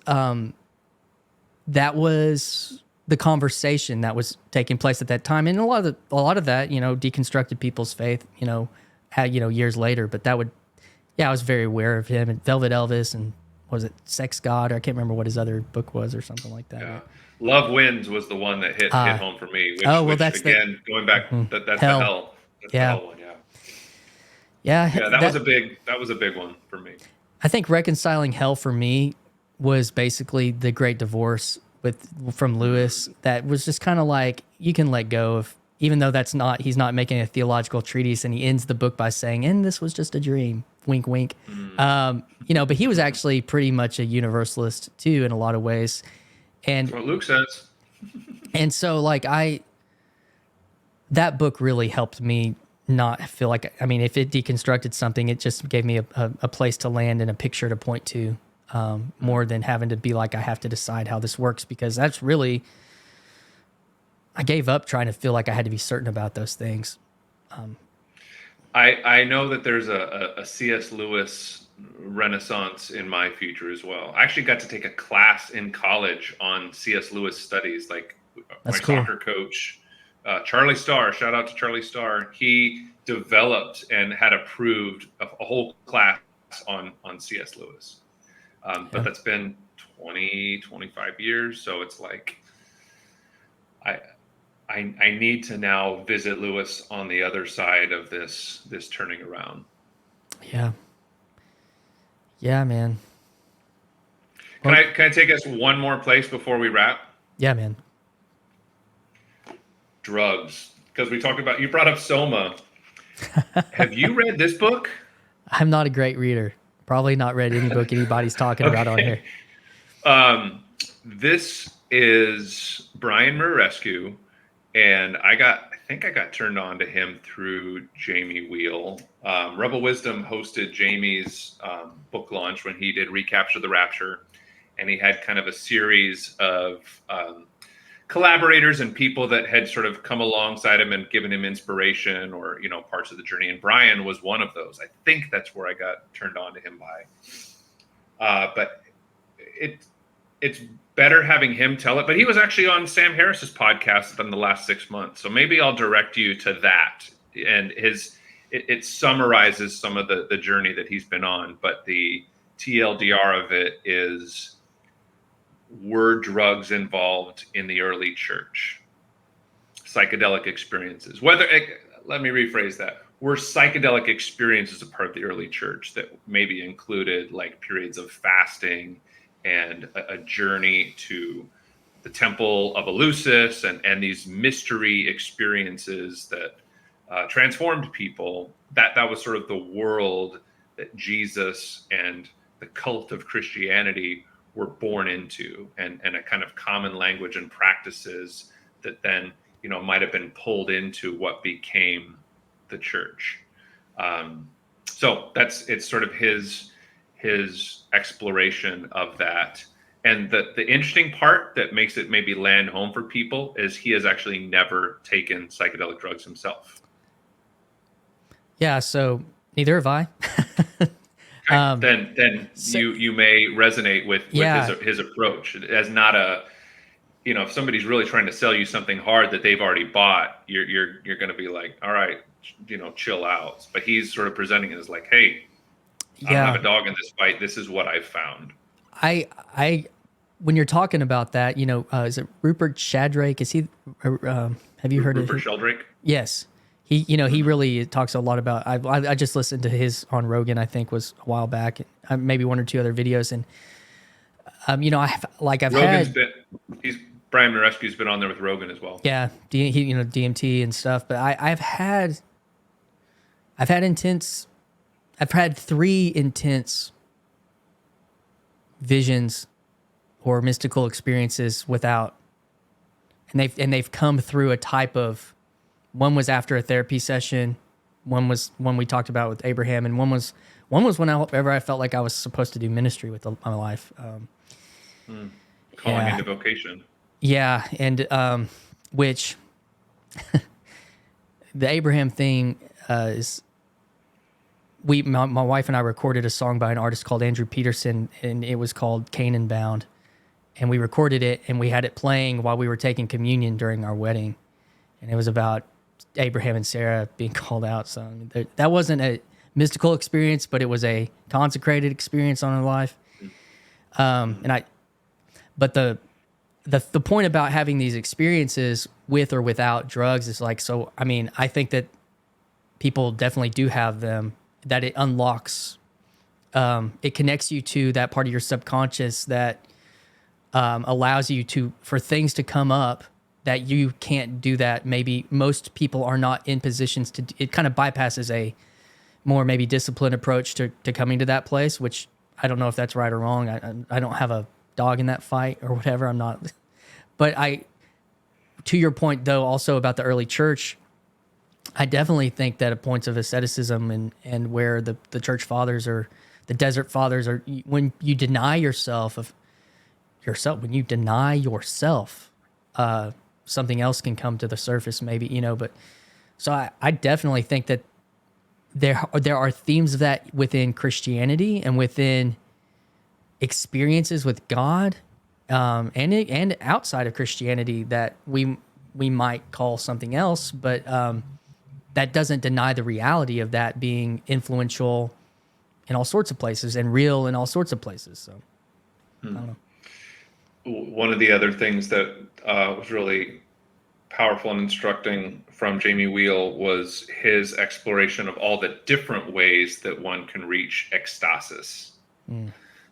the conversation that was taking place at that time, and a lot of that, deconstructed people's faith, years later. But I was very aware of him and Velvet Elvis, and was it Sex God? Or I can't remember what his other book was, or something like that. Yeah. Love Wins was the one that hit home for me. Which, that's again, going back, that's Hell. the hell. That's Yeah. the hell one, yeah. Yeah, Yeah, that was a big one for me. I think reconciling hell for me was basically the Great Divorce from Lewis. That was just kind of like you can let go of, even though he's not making a theological treatise, and he ends the book by saying, "And this was just a dream." Wink, wink. But he was actually pretty much a universalist too in a lot of ways, That's and what Luke says. so like that book really helped me not feel like, I mean, if it deconstructed something, it just gave me a place to land and a picture to point to, more than having to be like, I have to decide how this works, because that's really, I gave up trying to feel like I had to be certain about those things. I know that there's a C.S. Lewis renaissance in my future as well. I actually got to take a class in college on C.S. Lewis studies. Like That's my cool. soccer coach, Charlie Starr, shout out to Charlie Starr. He developed and had approved a whole class on C.S. Lewis. But that's been 25 years. So it's like, I need to now visit Lewis on the other side of this turning around. Yeah. Yeah, man. Can I take us one more place before we wrap? Yeah, man. Drugs, because you brought up Soma. Have you read this book? I'm not a great reader. Probably not read any book anybody's talking about on here. This is Brian Murarescu, and I think I got turned on to him through Jamie Wheel. Rebel Wisdom hosted Jamie's book launch when he did Recapture the Rapture, and he had kind of a series of collaborators and people that had sort of come alongside him and given him inspiration or, parts of the journey. And Brian was one of those. I think that's where I got turned on to him by. But it's better having him tell it. But he was actually on Sam Harris's podcast in the last 6 months. So maybe I'll direct you to that. And it summarizes some of the journey that he's been on. But the TLDR of it is, were drugs involved in the early church? Psychedelic experiences. Let me rephrase that. Were psychedelic experiences a part of the early church that maybe included like periods of fasting and a journey to the temple of Eleusis and these mystery experiences that transformed people? That was sort of the world that Jesus and the cult of Christianity were born into, and a kind of common language and practices that then, might have been pulled into what became the church. So it's sort of his exploration of that. And the interesting part that makes it maybe land home for people is he has actually never taken psychedelic drugs himself. Yeah, so neither have I. Then you may resonate with his approach as not if somebody's really trying to sell you something hard that they've already bought, you're going to be like, all right, chill out. But he's sort of presenting it as like, hey, I don't have a dog in this fight. This is what I've found. I when you're talking about that, is it Rupert Sheldrake? Is he? Have you heard of Rupert Sheldrake? Yes. He really talks a lot about. I just listened to his on Rogan. I think was a while back, maybe one or two other videos, and Brian Murarescu's been on there with Rogan as well. Yeah, DMT and stuff. But I've had 3 intense visions or mystical experiences without, and they've come through a type of. One was after a therapy session. One was one we talked about with Abraham, and one was whenever I felt like I was supposed to do ministry with my life. Calling into vocation. Yeah, and which the Abraham thing is. My wife and I recorded a song by an artist called Andrew Peterson, and it was called Canaan Bound, and we recorded it and we had it playing while we were taking communion during our wedding, and it was about Abraham and Sarah being called out. So that wasn't a mystical experience, but it was a consecrated experience on our life. But the point about having these experiences with or without drugs is like, so, I mean, I think that people definitely do have them that it unlocks, it connects you to that part of your subconscious that allows you for things to come up that you can't do that. Maybe most people are not in positions to, it kind of bypasses a more maybe disciplined approach to coming to that place, which I don't know if that's right or wrong. I don't have a dog in that fight or whatever. I'm not, but to your point though, also about the early church, I definitely think that at points of asceticism and where the church fathers or the desert fathers are, when you deny yourself, when you deny yourself, something else can come to the surface maybe, but so I definitely think that there are themes of that within Christianity and within experiences with God, and outside of Christianity that we might call something else, but that doesn't deny the reality of that being influential in all sorts of places and real in all sorts of places. So I don't know. One of the other things that was really powerful and instructing from Jamie Wheel was his exploration of all the different ways that one can reach ecstasis.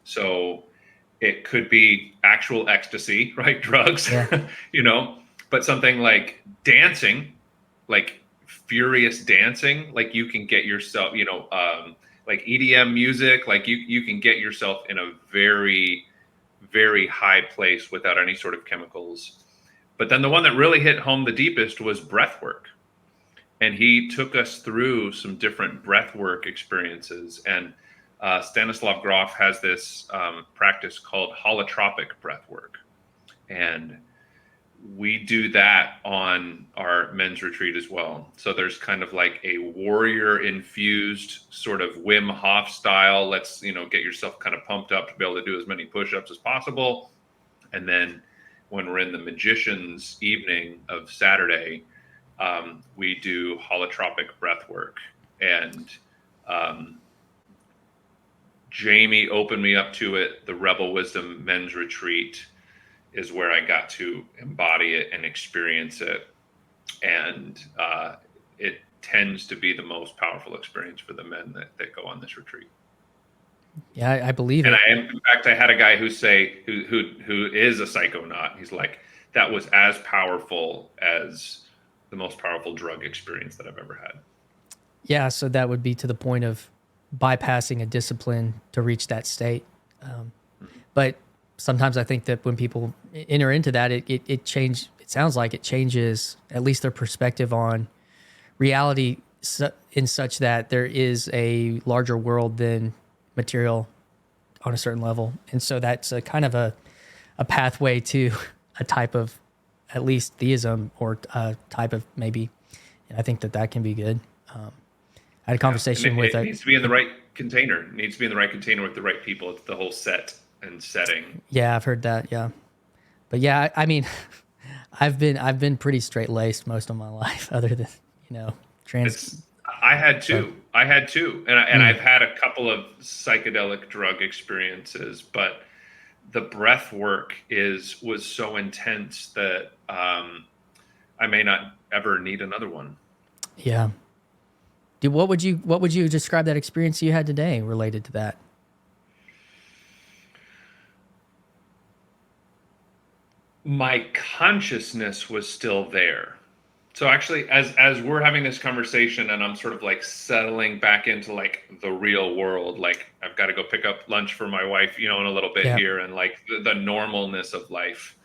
So it could be actual ecstasy, right? Drugs, Yeah. but something like dancing, like furious dancing, like you can get yourself, like EDM music, like you can get yourself in a very, very high place without any sort of chemicals. But then the one that really hit home the deepest was breath work. And he took us through some different breath work experiences. And Stanislav Grof has this practice called holotropic breath work. And we do that on our men's retreat as well. So there's kind of like a warrior infused sort of Wim Hof style. Let's, get yourself kind of pumped up to be able to do as many push-ups as possible. And then when we're in the magician's evening of Saturday, we do holotropic breath work. And Jamie opened me up to it. The Rebel Wisdom men's retreat is where I got to embody it and experience it. And it tends to be the most powerful experience for the men that go on this retreat. Yeah, I believe it. And in fact, I had a guy who is a psychonaut. He's like, that was as powerful as the most powerful drug experience that I've ever had. Yeah, so that would be to the point of bypassing a discipline to reach that state. But sometimes I think that when people enter into that, it sounds like it changes at least their perspective on reality in such that there is a larger world than material on a certain level. And so that's a kind of a pathway to a type of at least theism or a type of maybe. And I think that can be good. I had a conversation with it needs to be in the right container. It needs to be in the right container with the right people. It's the whole set and setting. Yeah, I've heard that. Yeah. But yeah, I mean, I've been pretty straight laced most of my life other than, I had two. And I've had a couple of psychedelic drug experiences, but the breath work was so intense that I may not ever need another one. Yeah. Dude, what would you describe that experience you had today related to that? My consciousness was still there. So actually, as we're having this conversation and I'm sort of like settling back into like the real world, like I've got to go pick up lunch for my wife, in a little bit here, and like the normalness of life.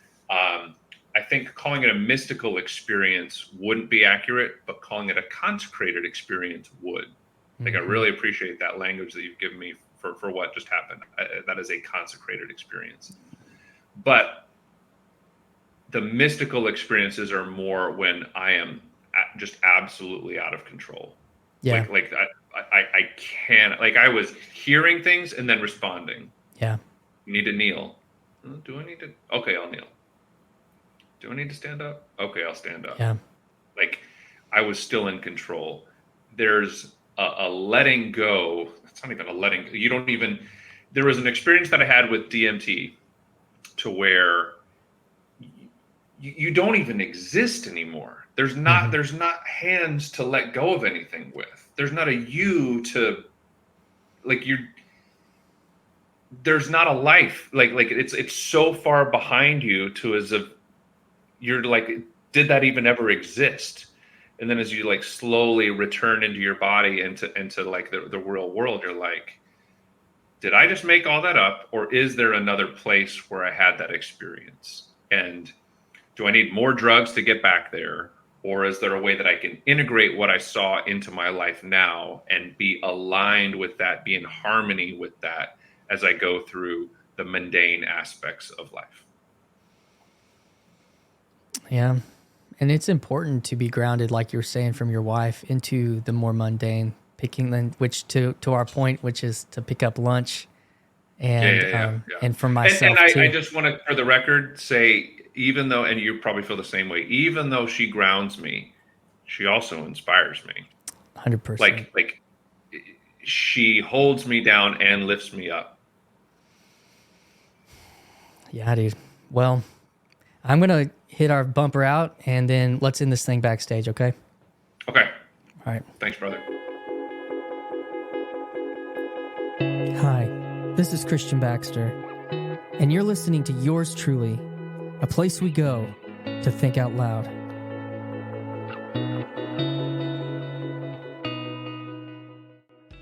I think calling it a mystical experience wouldn't be accurate, but calling it a consecrated experience would. Like, I really appreciate that language that you've given me for what just happened. That is a consecrated experience. But the mystical experiences are more when I am just absolutely out of control. Yeah. Like I can't, like I was hearing things and then responding. Yeah. You need to kneel. Do I need to? Okay, I'll kneel. Do I need to stand up? Okay, I'll stand up. Yeah. Like I was still in control. There's a letting go. It's not even a letting. There was an experience that I had with DMT to where you don't even exist anymore. There's not hands to let go of anything with. There's not a you to like there's not a life. Like it's so far behind you to as if you're like, did that even ever exist? And then as you like slowly return into your body into like the real world, you're like, did I just make all that up? Or is there another place where I had that experience? And do I need more drugs to get back there? Or is there a way that I can integrate what I saw into my life now and be aligned with that, be in harmony with that as I go through the mundane aspects of life? Yeah. And it's important to be grounded, like you're saying, from your wife into the more mundane, which to our point, which is to pick up lunch, and and for myself and too. I just want to, for the record, say, even though, and you probably feel the same way, even though she grounds me, she also inspires me. 100%. Like she holds me down and lifts me up. Yeah, dude. Well, I'm gonna hit our bumper out, and then let's end this thing backstage, okay? Okay. All right. Thanks, brother. Hi, this is Christian Baxter, and you're listening to Yours Truly, a place we go to think out loud.